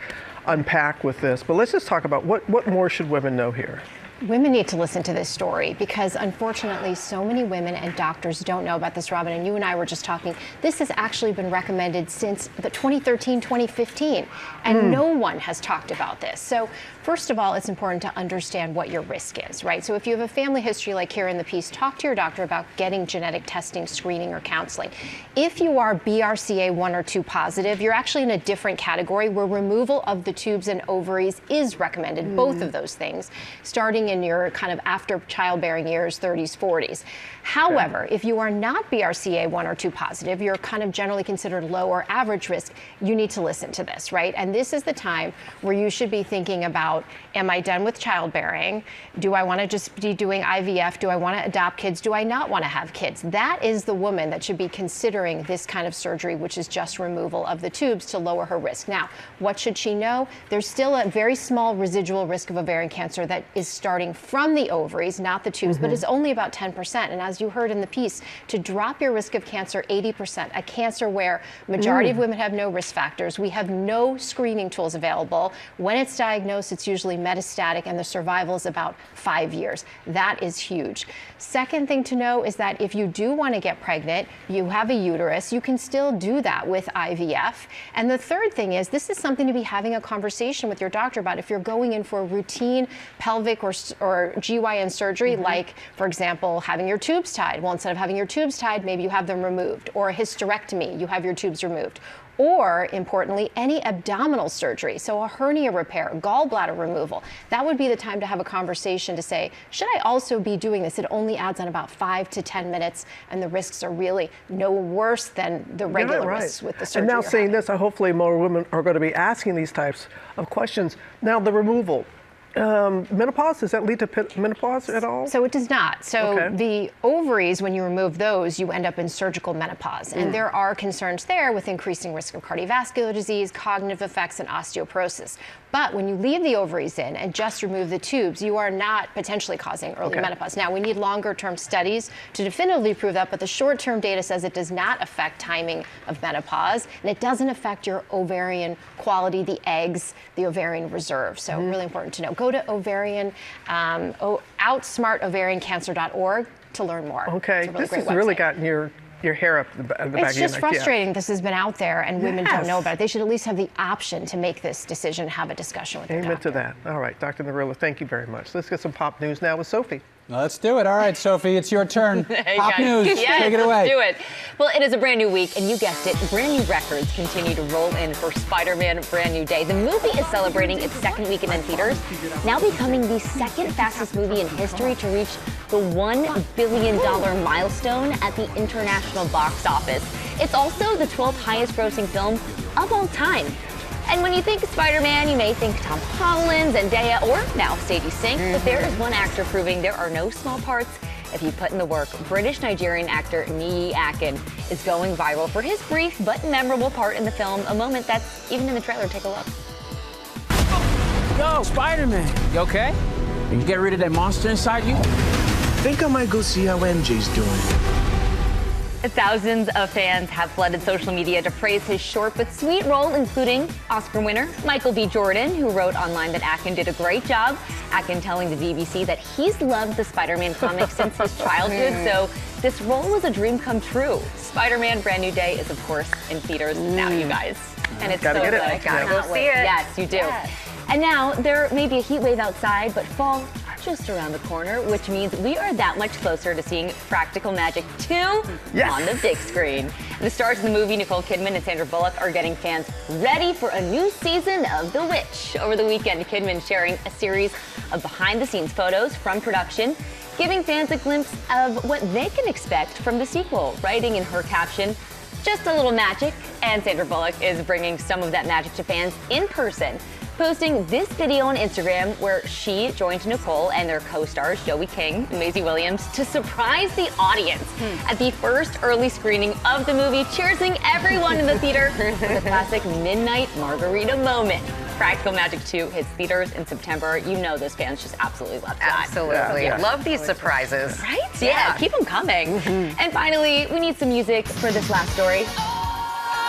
unpack with this, but let's just talk about what more should women know here? Women need to listen to this story because unfortunately so many women and doctors don't know about this, Robin, and you and I were just talking. This has actually been recommended since the 2013-2015 and no one has talked about this. So first of all, it's important to understand what your risk is, right? So if you have a family history like here in the piece, talk to your doctor about getting genetic testing, screening, or counseling. If you are BRCA 1 or 2 positive, you're actually in a different category where removal of the tubes and ovaries is recommended, both of those things, starting in your kind of after childbearing years, 30s, 40s. However, if you are not BRCA 1 or 2 positive, you're kind of generally considered low or average risk, you need to listen to this, right? And this is the time where you should be thinking about, am I done with childbearing? Do I want to just be doing IVF? Do I want to adopt kids? Do I not want to have kids? That is the woman that should be considering this kind of surgery, which is just removal of the tubes to lower her risk. Now, what should she know? There's still a very small residual risk of ovarian cancer that is starting from the ovaries, not the tubes, but it's only about 10%. And as you heard in the piece, to drop your risk of cancer 80%, a cancer where majority of women have no risk factors, we have no screening tools available. When it's diagnosed, it's usually metastatic and the survival is about 5 years. That is huge. Second thing to know is that if you do want to get pregnant, you have a uterus, you can still do that with IVF. And the third thing is, this is something to be having a conversation with your doctor about if you're going in for a routine pelvic or GYN surgery, like, for example, having your tubes tied. Well, instead of having your tubes tied, maybe you have them removed. Or a hysterectomy, you have your tubes removed. Or, importantly, any abdominal surgery, so a hernia repair, gallbladder removal. That would be the time to have a conversation to say, should I also be doing this? It only adds on about 5 to 10 minutes, and the risks are really no worse than the regular risks with the surgery. And now saying this, hopefully more women are going to be asking these types of questions. Now, the removal. Menopause, does that lead to menopause at all? So it does not. So the ovaries, when you remove those, you end up in surgical menopause. And there are concerns there with increasing risk of cardiovascular disease, cognitive effects, and osteoporosis. But when you leave the ovaries in and just remove the tubes, you are not potentially causing early menopause. Now, we need longer-term studies to definitively prove that, but the short-term data says it does not affect timing of menopause, and it doesn't affect your ovarian quality, the eggs, the ovarian reserve. So really important to know. Go to outsmartovariancancer.org to learn more. Okay, really this has really gotten your hair up the back of your neck. It's just frustrating this has been out there and women don't know about it. They should at least have the option to make this decision, have a discussion with their doctor. Amen to that. All right, Dr. Narula, thank you very much. Let's get some pop news now with Sophie. Let's do it. All right, Sophie, it's your turn. Hey, Pop guys. news. Yes, Take it away. Let's do it. Well, it is a brand new week, and you guessed it, brand new records continue to roll in for Spider-Man Brand New Day. The movie is celebrating its second weekend in theaters, now becoming the second fastest movie in history to reach the $1 billion milestone at the international box office. It's also the 12th highest grossing film of all time. And when you think Spider-Man, you may think Tom Holland, Zendaya, or now Sadie Sink. But there is one actor proving there are no small parts if you put in the work. British-Nigerian actor Niyi Akin is going viral for his brief but memorable part in the film, a moment that's even in the trailer. Take a look. Yo, Spider-Man, you okay? You get rid of that monster inside you? Think I might go see how MJ's doing. Thousands of fans have flooded social media to praise his short but sweet role, including Oscar winner Michael B. Jordan, who wrote online that Akin did a great job. Akin telling the BBC that he's loved the Spider-Man comics since his childhood, so this role was a dream come true. Spider-Man Brand New Day is, of course, in theaters now, you guys. And it's so good. I gotta go see it. Yes, you do. Yes. And now, there may be a heat wave outside, but fall just around the corner, which means we are that much closer to seeing Practical Magic 2 on the big screen. The stars of the movie, Nicole Kidman and Sandra Bullock, are getting fans ready for a new season of The Witch. Over the weekend, Kidman sharing a series of behind-the-scenes photos from production, giving fans a glimpse of what they can expect from the sequel, writing in her caption, "Just a little magic," and Sandra Bullock is bringing some of that magic to fans in person, posting this video on Instagram where she joined Nicole and their co-stars Joey King and Maisie Williams to surprise the audience at the first early screening of the movie, cheersing everyone in the theater with a classic midnight margarita moment. Practical Magic 2 hits theaters in September. You know those fans just absolutely love that. Absolutely. Yeah. Love these surprises. Right? Yeah, keep them coming. And finally, we need some music for this last story.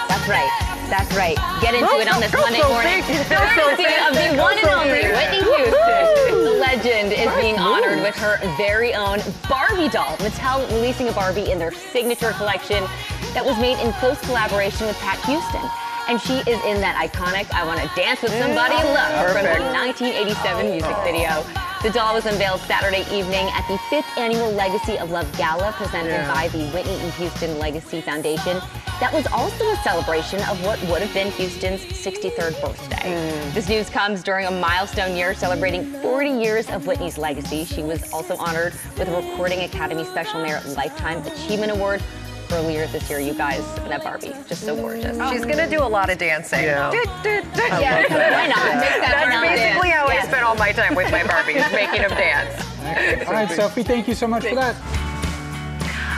That's right. That's right. Get into it on this Monday morning. Courtesy of the one and only Whitney Houston. The legend is being honored with her very own Barbie doll. Mattel releasing a Barbie in their signature collection that was made in close collaboration with Pat Houston. And she is in that iconic I Want to Dance with Somebody look from the 1987 music video. The doll was unveiled Saturday evening at the 5th Annual Legacy of Love Gala presented by the Whitney E. Houston Legacy Foundation. That was also a celebration of what would have been Houston's 63rd birthday. This news comes during a milestone year celebrating 40 years of Whitney's legacy. She was also honored with a Recording Academy Special Merit Lifetime Achievement Award earlier this year. You guys, that Barbie, just so gorgeous. She's gonna do a lot of dancing. Why not? That's basically how I spend all my time with my Barbies, making them dance. All right, Sophie, thank you so much for that.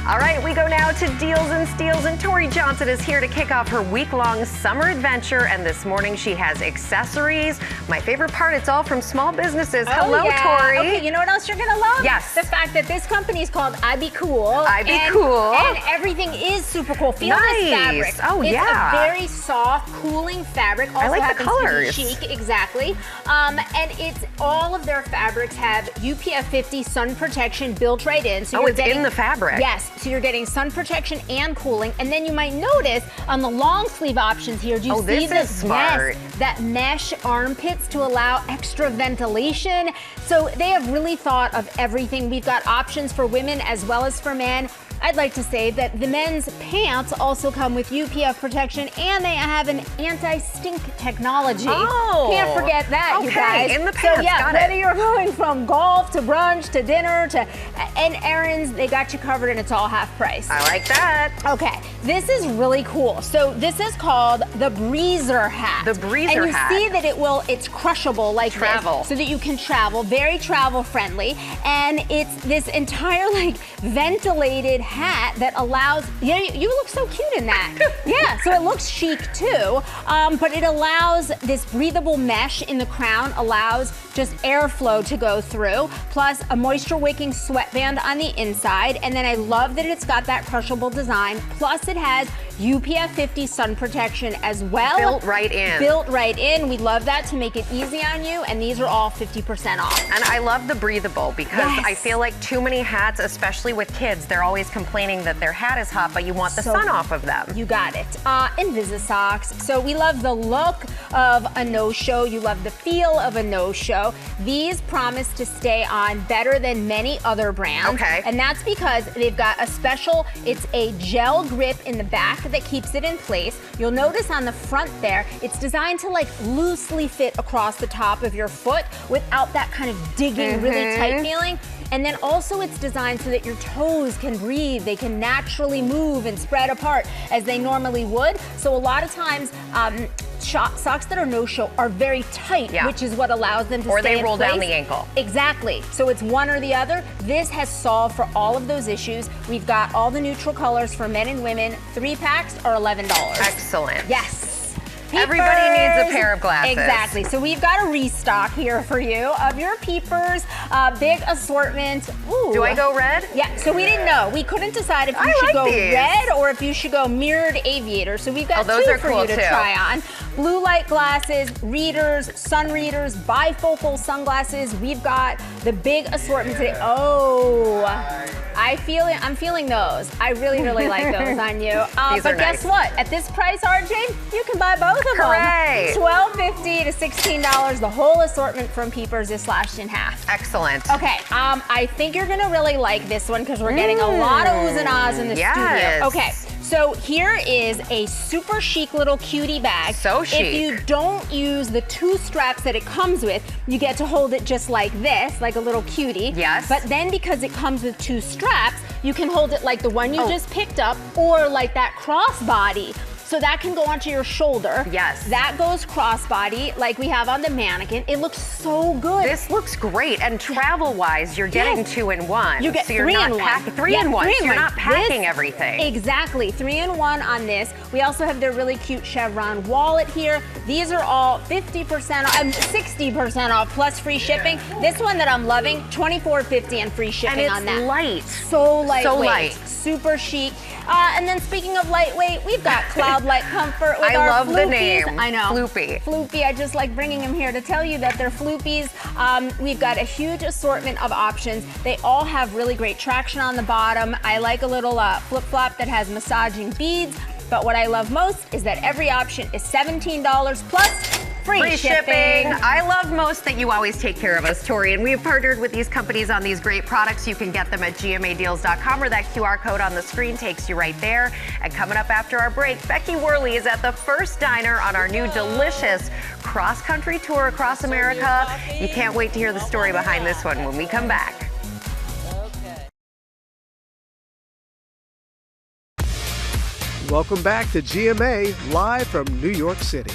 All right, we go now to Deals and Steals, and Tori Johnson is here to kick off her week-long summer adventure, and this morning she has accessories. My favorite part, it's all from small businesses. Hello, Tori. Okay, you know what else you're gonna love? Yes. The fact that this company is called I Be Cool. Cool. And everything is super cool. Feel this fabric. Oh, it's yeah. a very soft, cooling fabric. Also I like the happens colors. to be chic, exactly. And it's all of their fabrics have UPF 50 sun protection built right in. So it's in the fabric. Yes. So you're getting sun protection and cooling. And then you might notice on the long sleeve options here, do you see this is smart. Yes, that mesh armpits to allow extra ventilation. So they have really thought of everything. We've got options for women as well as for men. I'd like to say that the men's pants also come with UPF protection and they have an anti-stink technology. Oh. Can't forget that, you guys. In the pants, so yeah, got whether it. you're going from golf to brunch to dinner to and errands, they got you covered and it's all half price. I like that. Okay, this is really cool. So this is called the Breezer hat. The Breezer hat. And you see that it's crushable like Travel. this, so that you can travel, very travel friendly. And it's this entire like ventilated hat that allows, you look so cute in that. Yeah, so it looks chic too, but it allows this breathable mesh in the crown, allows just airflow to go through, plus a moisture wicking sweatband on the inside. And then I love that it's got that crushable design, plus it has UPF 50 sun protection as well. Built right in. Built right in. We love that to make it easy on you, and these are all 50% off. And I love the breathable because I feel like too many hats, especially with kids, they're always complaining that their hat is hot, but you want the sun off of them. You got it. Invisa socks. So we love the look of a no-show. You love the feel of a no-show. These promise to stay on better than many other brands. Okay. And that's because they've got a special, it's a gel grip in the back that keeps it in place. You'll notice on the front there, it's designed to like loosely fit across the top of your foot without that kind of digging, really tight feeling. And then also it's designed so that your toes can breathe. They can naturally move and spread apart as they normally would. So a lot of times, socks that are no-show are very tight, which is what allows them to stay in place. Or they roll down the ankle. Exactly. So it's one or the other. This has solved for all of those issues. We've got all the neutral colors for men and women. 3 packs are $11. Excellent. Yes. Everybody needs a pair of glasses. Exactly. So we've got a restock here for you of your Peepers. Big assortment. Ooh. Do I go red? Yeah. So we didn't know. We couldn't decide if you should go red or if you should go mirrored aviator. So we've got those two are for cool you to too. try on. Blue light glasses, readers, sun readers, bifocal sunglasses. We've got the big assortment today. Oh, I'm feeling those. I really, really like those on you. But guess what? At this price, RJ, you can buy both of them. Hooray. $12.50 to $16. The whole assortment from Peepers is slashed in half. Excellent. Okay, I think you're gonna really like this one because we're getting a lot of oohs and ahs in the studio. Okay. So here is a super chic little cutie bag. So chic. If you don't use the 2 straps that it comes with, you get to hold it just like this, like a little cutie. Yes. But then because it comes with 2 straps, you can hold it like the one you just picked up or like that crossbody. So that can go onto your shoulder. Yes. That goes crossbody like we have on the mannequin. It looks so good. This looks great. And travel-wise, you're getting 2 in 1. You get so you're 3 not in 1. 3 in 1. So you're not packing This, everything. Exactly. 3 in 1 on this. We also have their really cute chevron wallet here. These are all 50% off, 60% off plus free shipping. This one that I'm loving, $24.50 and free shipping on that. And it's light. So lightweight. So light. Super chic. And then speaking of lightweight, we've got Cloud Light Comfort with our I love floopies. the name. I know. Floopy. Floopy. I just like bringing them here to tell you that they're floopies. We've got a huge assortment of options. They all have really great traction on the bottom. I like a little flip-flop that has massaging beads. But what I love most is that every option is $17 plus free shipping. I love most that you always take care of us, Tori. And we have partnered with these companies on these great products. You can get them at gmadeals.com or that QR code on the screen takes you right there. And coming up after our break, Becky Worley is at the first diner on our new delicious cross-country tour across America. You can't wait to hear the story behind this one when we come back. Welcome back to GMA, live from New York City.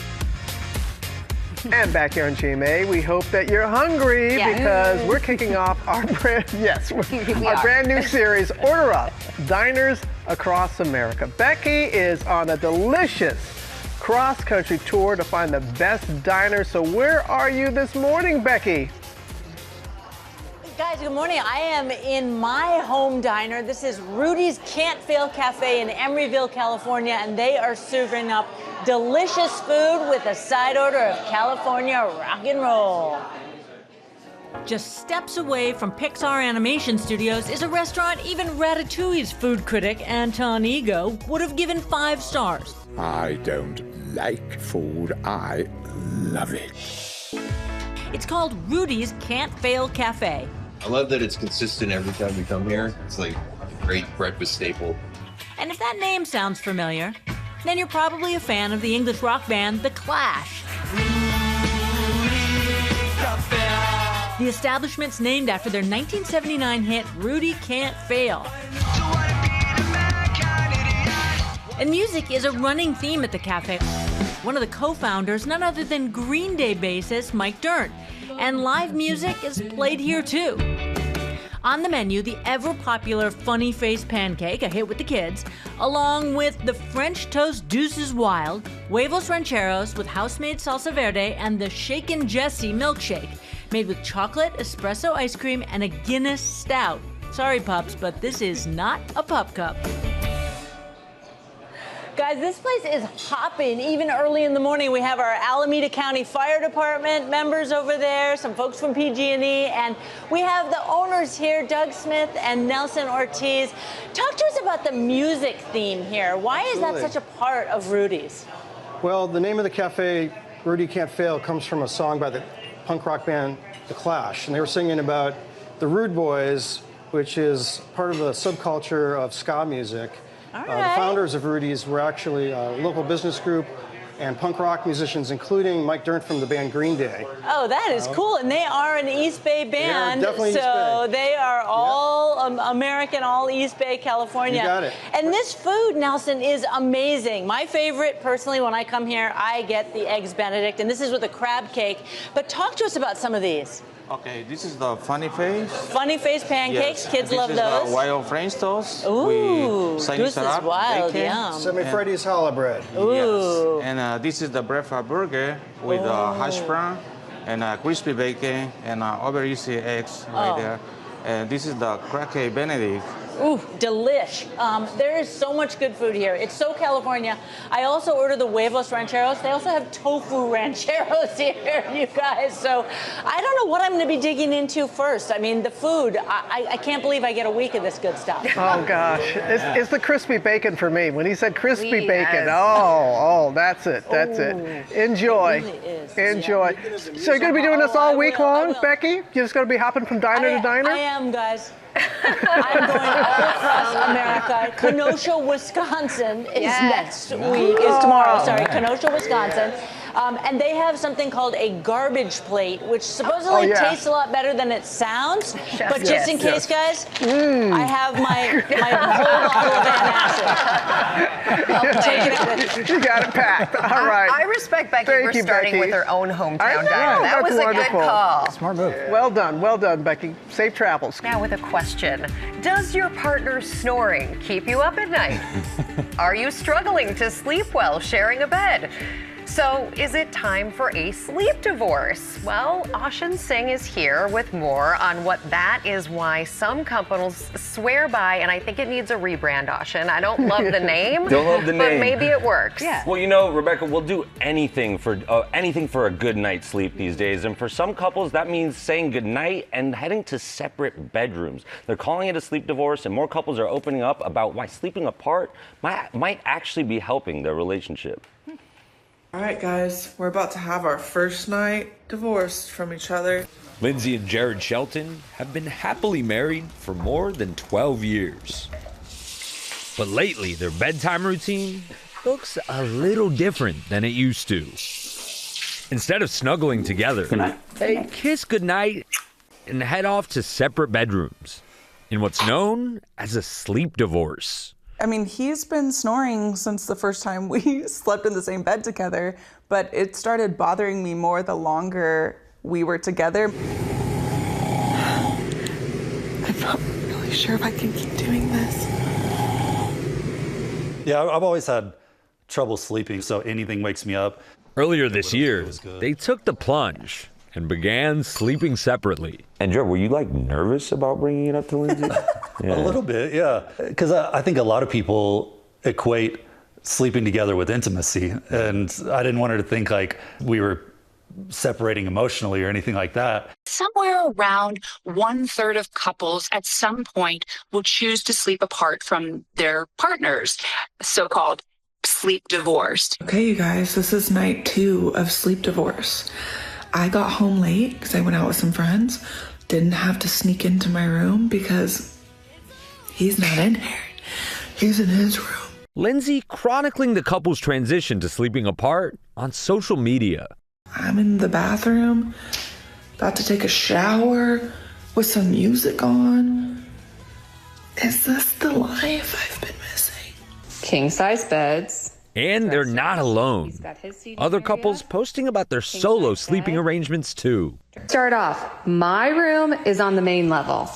And back here on GMA, we hope that you're hungry because we're kicking off our brand new series, Order Up, Diners Across America. Becky is on a delicious cross-country tour to find the best diners. So where are you this morning, Becky? Guys, good morning. I am in my home diner. This is Rudy's Can't Fail Cafe in Emeryville, California, and they are serving up delicious food with a side order of California rock and roll. Just steps away from Pixar Animation Studios is a restaurant even Ratatouille's food critic, Anton Ego, would have given 5 stars. I don't like food, I love it. It's called Rudy's Can't Fail Cafe. I love that it's consistent every time we come here. It's like a great breakfast staple. And if that name sounds familiar, then you're probably a fan of the English rock band The Clash. The establishment's named after their 1979 hit, Rudy Can't Fail. And music is a running theme at the cafe. One of the co-founders, none other than Green Day bassist Mike Dirnt. And live music is played here too. On the menu, the ever-popular Funny Face Pancake, a hit with the kids, along with the French Toast Deuces Wild, Huevos Rancheros with house-made salsa verde, and the Shaken Jessie Milkshake, made with chocolate, espresso ice cream, and a Guinness Stout. Sorry, pups, but this is not a pup cup. Guys, this place is hopping even early in the morning. We have our Alameda County Fire Department members over there, some folks from PG&E, and we have the owners here, Doug Smith and Nelson Ortiz. Talk to us about the music theme here. Why is that such a part of Rudy's? Well, the name of the cafe, Rudy Can't Fail, comes from a song by the punk rock band The Clash, and they were singing about the Rude Boys, which is part of the subculture of ska music. The founders of Rudy's were actually a local business group and punk rock musicians, including Mike Dirnt from the band Green Day. Oh, that is cool. And they are an East Bay band. Definitely so East Bay. They are all American, all East Bay, California. You got it. And this food, Nelson, is amazing. My favorite, personally, when I come here, I get the Eggs Benedict, and this is with a crab cake. But talk to us about some of these. Okay, this is the Funny Face. Funny Face pancakes. Yes. Kids love those. This is the wild French toast. Ooh, Deuces Wild, yum. Semi-Freddy's challah bread. Ooh. Yes. And this is the breakfast burger with hash brown and crispy bacon and over easy eggs right there. And this is the cracked Benedict. Ooh, delish. There is so much good food here. It's so California. I also ordered the Huevos Rancheros. They also have tofu rancheros here, you guys. So I don't know what I'm going to be digging into first. I mean, the food, I can't believe I get a week of this good stuff. Oh, gosh. It's the crispy bacon for me. When he said crispy bacon, that's it. That's it. Enjoy. It really is. Enjoy. Yeah. So you're going to be doing this all week long, Becky? You're just going to be hopping from diner to diner? I am, guys. I'm going all across America. Kenosha, Wisconsin is next week. Is tomorrow, sorry. Kenosha, Wisconsin. And they have something called a garbage plate, which supposedly tastes a lot better than it sounds. But just in case, guys, I have my whole bottle of antacid. You got it packed. All right. I respect Becky for starting with her own hometown diner. That was wonderful. a good call. Smart move. Well done, Becky. Safe travels. Now with a question. Does your partner's snoring keep you up at night? Are you struggling to sleep well sharing a bed? So, is it time for a sleep divorce? Well, Ashan Singh is here with more on what that is, why some couples swear by, and I think it needs a rebrand, Ashan. I don't love the name. Don't love the name. But maybe it works. Yeah. Well, you know, Rebecca, we'll do anything for a good night's sleep these days. And for some couples, that means saying goodnight and heading to separate bedrooms. They're calling it a sleep divorce, and more couples are opening up about why sleeping apart might actually be helping their relationship. All right, guys, we're about to have our first night divorced from each other. Lindsay and Jared Shelton have been happily married for more than 12 years. But lately, their bedtime routine looks a little different than it used to. Instead of snuggling together, they kiss goodnight and head off to separate bedrooms in what's known as a sleep divorce. I mean, he's been snoring since the first time we slept in the same bed together, but it started bothering me more the longer we were together. I'm not really sure if I can keep doing this. Yeah, I've always had trouble sleeping, so anything wakes me up. Earlier this year, they took the plunge and began sleeping separately. And Joe, were you nervous about bringing it up to Lindsay? Yeah. A little bit, yeah. Because I think a lot of people equate sleeping together with intimacy, and I didn't want her to think we were separating emotionally or anything like that. Somewhere around 1/3 of couples at some point will choose to sleep apart from their partners, so-called sleep divorced. Okay, you guys, this is night 2 of sleep divorce. I got home late because I went out with some friends. Didn't have to sneak into my room because he's not in here. He's in his room. Lindsay chronicling the couple's transition to sleeping apart on social media. I'm in the bathroom, about to take a shower with some music on. Is this the life I've been missing? King-size beds. And they're not alone. Other couples posting about their solo sleeping arrangements too. Start off, my room is on the main level.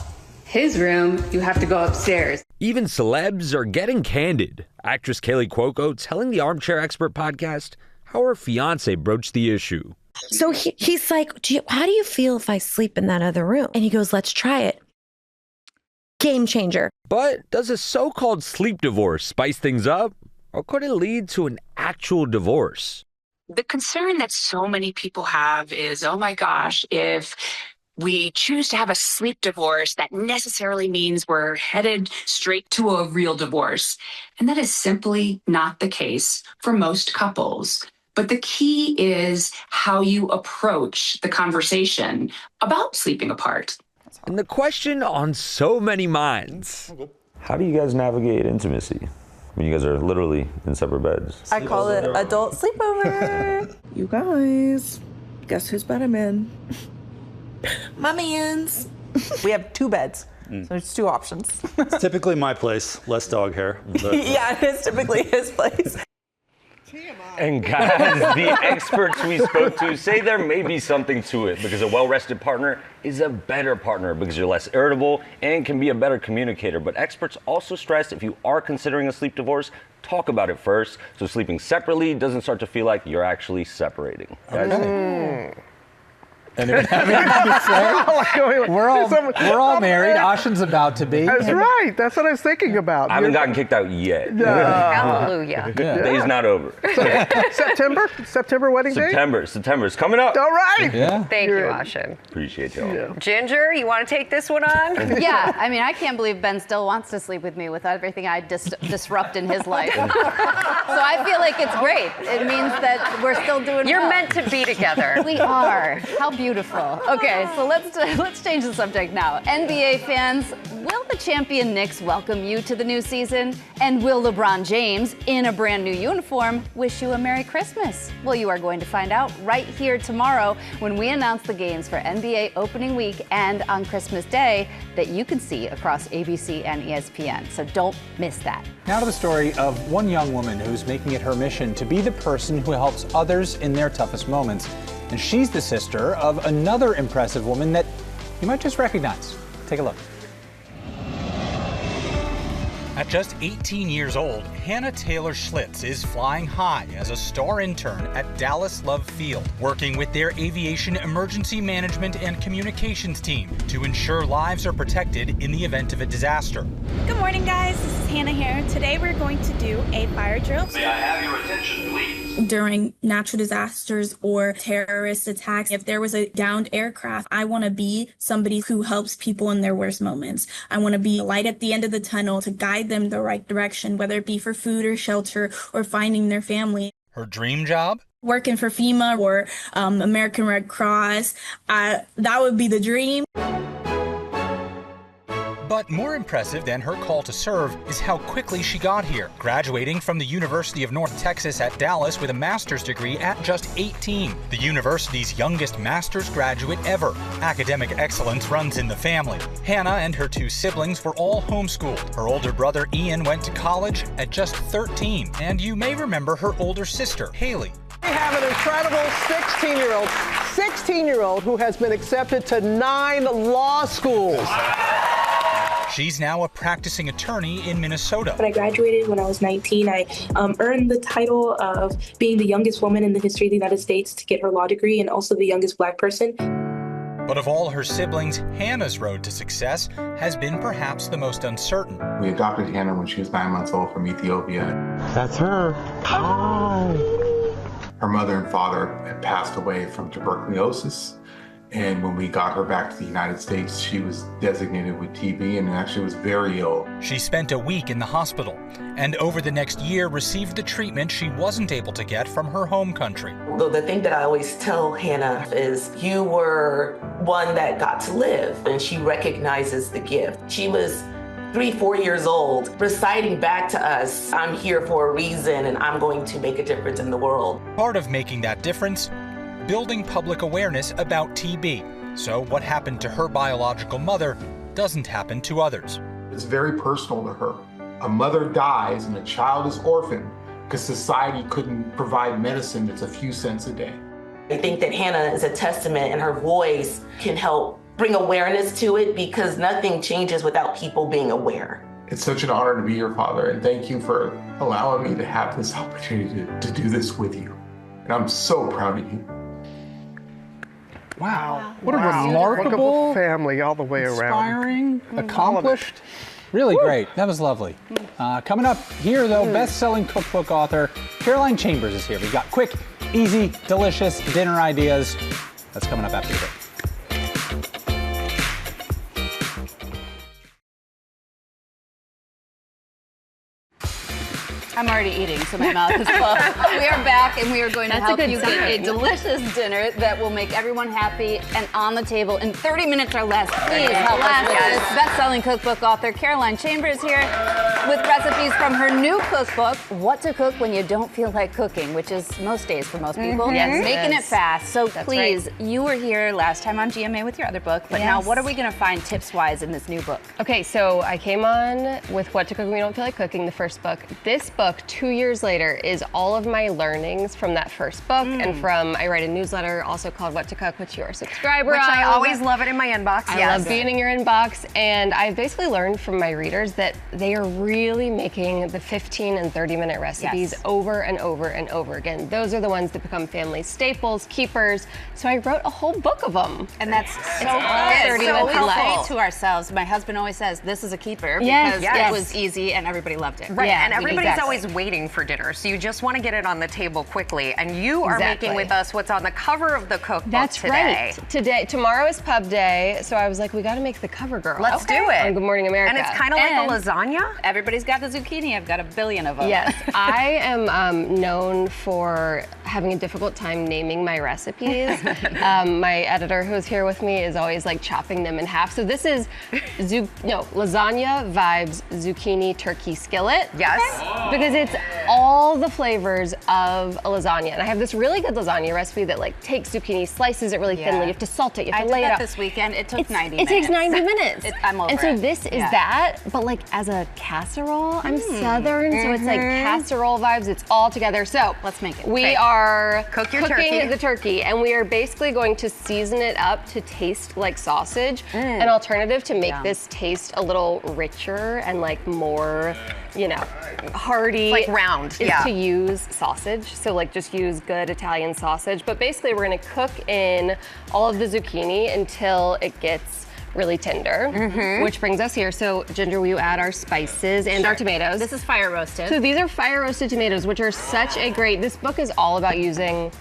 His room, you have to go upstairs. Even celebs are getting candid. Actress Kaylee Cuoco telling the Armchair Expert podcast how her fiance broached the issue. So he's like, how do you feel if I sleep in that other room? And he goes, let's try it. Game changer. But does a so-called sleep divorce spice things up? Or could it lead to an actual divorce? The concern that so many people have is, oh my gosh, if we choose to have a sleep divorce, that necessarily means we're headed straight to a real divorce. And that is simply not the case for most couples. But the key is how you approach the conversation about sleeping apart. And the question on so many minds. How do you guys navigate intimacy when you guys are literally in separate beds? I call it adult sleepover. You guys, guess whose bed I'm in? My man's. We have 2 beds, so there's 2 options. It's typically my place, less dog hair. But, yeah, it is typically his place. And guys, the experts we spoke to say there may be something to it, because a well-rested partner is a better partner because you're less irritable and can be a better communicator. But experts also stress if you are considering a sleep divorce, talk about it first, so sleeping separately doesn't start to feel like you're actually separating. Guys, Anyone have anything to say? We're all married. Ashan's about to be. That's right. That's what I was thinking about. I haven't gotten kicked out yet. Hallelujah. The day's not over. September wedding day? September's coming up. All right. Yeah. Thank you, Ashan. Appreciate y'all. Yeah. Ginger, you want to take this one on? Yeah, I mean, I can't believe Ben still wants to sleep with me with everything I disrupt in his life. So I feel like it's great. It means that we're still doing You're well. meant to be together. We are. How beautiful. Okay, so let's change the subject now. NBA fans, will the champion Knicks welcome you to the new season? And will LeBron James, in a brand new uniform, wish you a Merry Christmas? Well, you are going to find out right here tomorrow when we announce the games for NBA opening week and on Christmas Day that you can see across ABC and ESPN. So don't miss that. Now to the story of one young woman who's making it her mission to be the person who helps others in their toughest moments. And she's the sister of another impressive woman that you might just recognize. Take a look. At just 18 years old, Hannah Taylor Schlitz is flying high as a star intern at Dallas Love Field, working with their aviation emergency management and communications team to ensure lives are protected in the event of a disaster. Good morning, guys. This is Hannah here. Today we're going to do a fire drill. May I have your attention, please? During natural disasters or terrorist attacks, if there was a downed aircraft, I want to be somebody who helps people in their worst moments. I want to be a light at the end of the tunnel to guide them the right direction, whether it be for food or shelter or finding their family. Her dream job? Working for FEMA or American Red Cross, that would be the dream. But more impressive than her call to serve is how quickly she got here, graduating from the University of North Texas at Dallas with a master's degree at just 18, the university's youngest master's graduate ever. Academic excellence runs in the family. Hannah and her 2 siblings were all homeschooled. Her older brother Ian went to college at just 13, and you may remember her older sister, Haley. We have an incredible 16-year-old who has been accepted to 9 law schools. She's now a practicing attorney in Minnesota. When I graduated when I was 19, I earned the title of being the youngest woman in the history of the United States to get her law degree and also the youngest Black person. But of all her siblings, Hannah's road to success has been perhaps the most uncertain. We adopted Hannah when she was 9 months old from Ethiopia. That's her. Hi. Her mother and father had passed away from tuberculosis. And when we got her back to the United States, she was designated with TB and actually was very ill. She spent a week in the hospital and over the next year received the treatment she wasn't able to get from her home country. Though the thing that I always tell Hannah is you were one that got to live, and she recognizes the gift. She was 3-4 years old, reciting back to us, I'm here for a reason and I'm going to make a difference in the world. Part of making that difference, building public awareness about TB, so what happened to her biological mother doesn't happen to others. It's very personal to her. A mother dies and a child is orphaned because society couldn't provide medicine that's a few cents a day. I think that Hannah is a testament, and her voice can help bring awareness to it because nothing changes without people being aware. It's such an honor to be your father, and thank you for allowing me to have this opportunity to do this with you. And I'm so proud of you. Wow. What a remarkable family all the way around. Inspiring, accomplished. Really great. That was lovely. Coming up here, though, best-selling cookbook author Caroline Chambers is here. We've got quick, easy, delicious dinner ideas. That's coming up after the break. I'm already eating, so my mouth is full. We are back, and we are going to help you get a delicious dinner that will make everyone happy and on the table in 30 minutes or less. Please help us with this. Best-selling cookbook author Caroline Chambers here with recipes from her new cookbook, What to Cook When You Don't Feel Like Cooking, which is most days for most people. Yes, making it fast. So please, you were here last time on GMA with your other book, but now what are we going to find tips-wise in this new book? Okay, so I came on with What to Cook When You Don't Feel Like Cooking, the first book. This book, 2 years later, is all of my learnings from that first book and from, I write a newsletter also called What to Cook, which you're a subscriber Which of. I always love it in my inbox. I love being in your inbox, and I've basically learned from my readers that they are really making the 15 and 30-minute recipes over and over and over again. Those are the ones that become family staples, keepers, so I wrote a whole book of them. And that's so good. So we say to ourselves, my husband always says, this is a keeper because it was easy and everybody loved it. Right, and everybody's always waiting for dinner, so you just want to get it on the table quickly. And you are making with us what's on the cover of the cookbook today. Right. Tomorrow is pub day, so I was like, we got to make the cover girl. Let's do it. On Good Morning America. And it's kind of like a lasagna. Everybody's got the zucchini. I've got a billion of them. Yes, I am known for having a difficult time naming my recipes. My editor, who's here with me, is always like chopping them in half. So this is lasagna vibes zucchini turkey skillet. Yes. Because it's all the flavors of a lasagna. And I have this really good lasagna recipe that like takes zucchini, slices it really thinly. You have to salt it, you have to lay it out. I did that this weekend. It took 90 minutes. It takes 90 minutes. I'm over and so it. this is that, but like as a casserole. I'm Southern, so it's like casserole vibes. It's all together. So let's make it. We are cooking the turkey, and we are basically going to season it up to taste like sausage. An alternative to make this taste a little richer and like more, hearty. Like round, is to use sausage. So like just use good Italian sausage. But basically we're gonna cook in all of the zucchini until it gets really tender, which brings us here. So Ginger, will you add our spices and our tomatoes? This is fire roasted. So these are fire roasted tomatoes, which are such a great, this book is all about using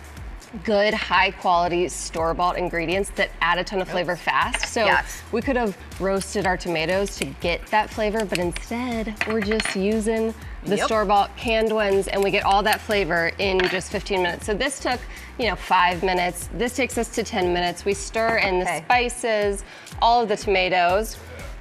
good, high quality, store-bought ingredients that add a ton of flavor fast. So we could have roasted our tomatoes to get that flavor, but instead we're just using the store-bought canned ones, and we get all that flavor in just 15 minutes. So this took, 5 minutes. This takes us to 10 minutes. We stir in the spices, all of the tomatoes,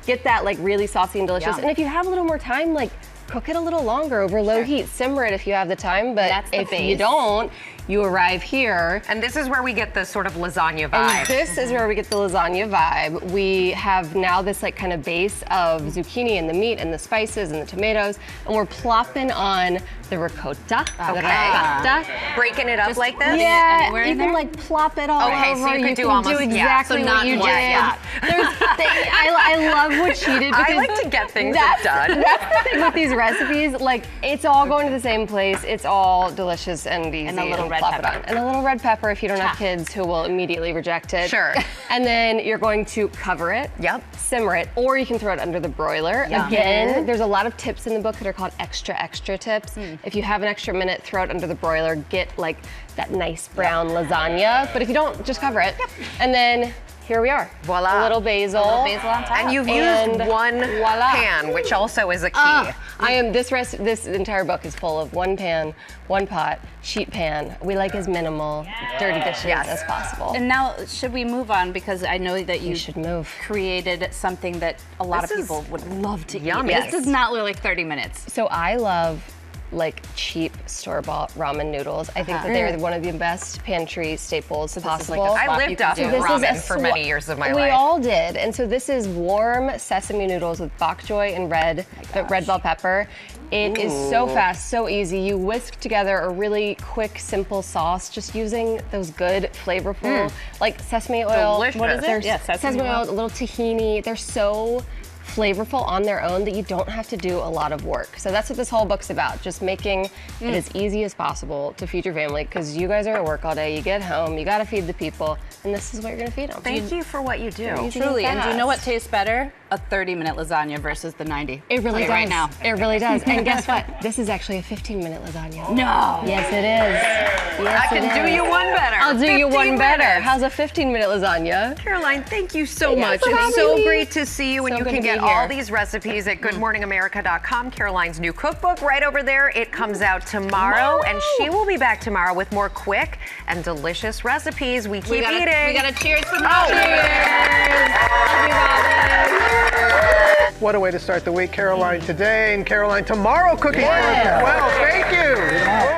get that like really saucy and delicious. And if you have a little more time, like cook it a little longer over low heat. Simmer it if you have the time, but if you don't, you arrive here. And this is where we get the sort of lasagna vibe. And this is where we get the lasagna vibe. We have now this like kind of base of zucchini and the meat and the spices and the tomatoes, and we're plopping on the ricotta. Breaking it up like this? Yeah, you can like plop it all over. So you could do can almost, do exactly what you did. I love what she did. I like to get things done. That's the thing with these recipes. Like, it's all going to the same place. It's all delicious and easy. And a little red pepper. And a little red pepper if you don't have kids who will immediately reject it. Sure. And then you're going to cover it. Simmer it. Or you can throw it under the broiler. Again, there's a lot of tips in the book that are called extra tips. If you have an extra minute, throw it under the broiler. Get like that nice brown lasagna. But if you don't, just cover it. And then here we are. Voila. A little basil. A little basil on top. And you've used one pan, which also is a key. This entire book is full of one pan, one pot, sheet pan. We like as minimal dirty dishes as possible. And now, should we move on? Because I know that you should move. Created something that a lot of people would love to eat. Yes. This does not look like 30 minutes. So I love like cheap store-bought ramen noodles. I think that they're one of the best pantry staples possible. I lived off of ramen for many years of my life. We all did. And so this is warm sesame noodles with bok choy and red bell pepper. It is so fast, so easy. You whisk together a really quick, simple sauce just using those good, flavorful, like sesame oil. Delicious. What is it? Yeah, sesame oil, a little tahini. They're so flavorful on their own that you don't have to do a lot of work. So that's what this whole book's about, just making it as easy as possible to feed your family, because you guys are at work all day, you get home, you gotta feed the people, and this is what you're gonna feed them. Thank you for what you do. Truly, and do you know what tastes better? A 30-minute lasagna versus the 90. It really does. Right now. It really does. And guess what? This is actually a 15-minute lasagna. No. Yes, it is. Yes, I can do you one better. I'll do you one 15 better. minutes. How's a 15-minute lasagna? Caroline, thank you so Thank much. you for It's so having me. great to see you, and So you good can to be get all here. these recipes at goodmorningamerica.com. Caroline's new cookbook right over there. It comes out tomorrow, and she will be back tomorrow with more quick and delicious recipes. We keep eating. We got to cheers for Robin. Cheers. Love you, Robin. What a way to start the week. Caroline today and Caroline tomorrow cooking for us as well. Thank you.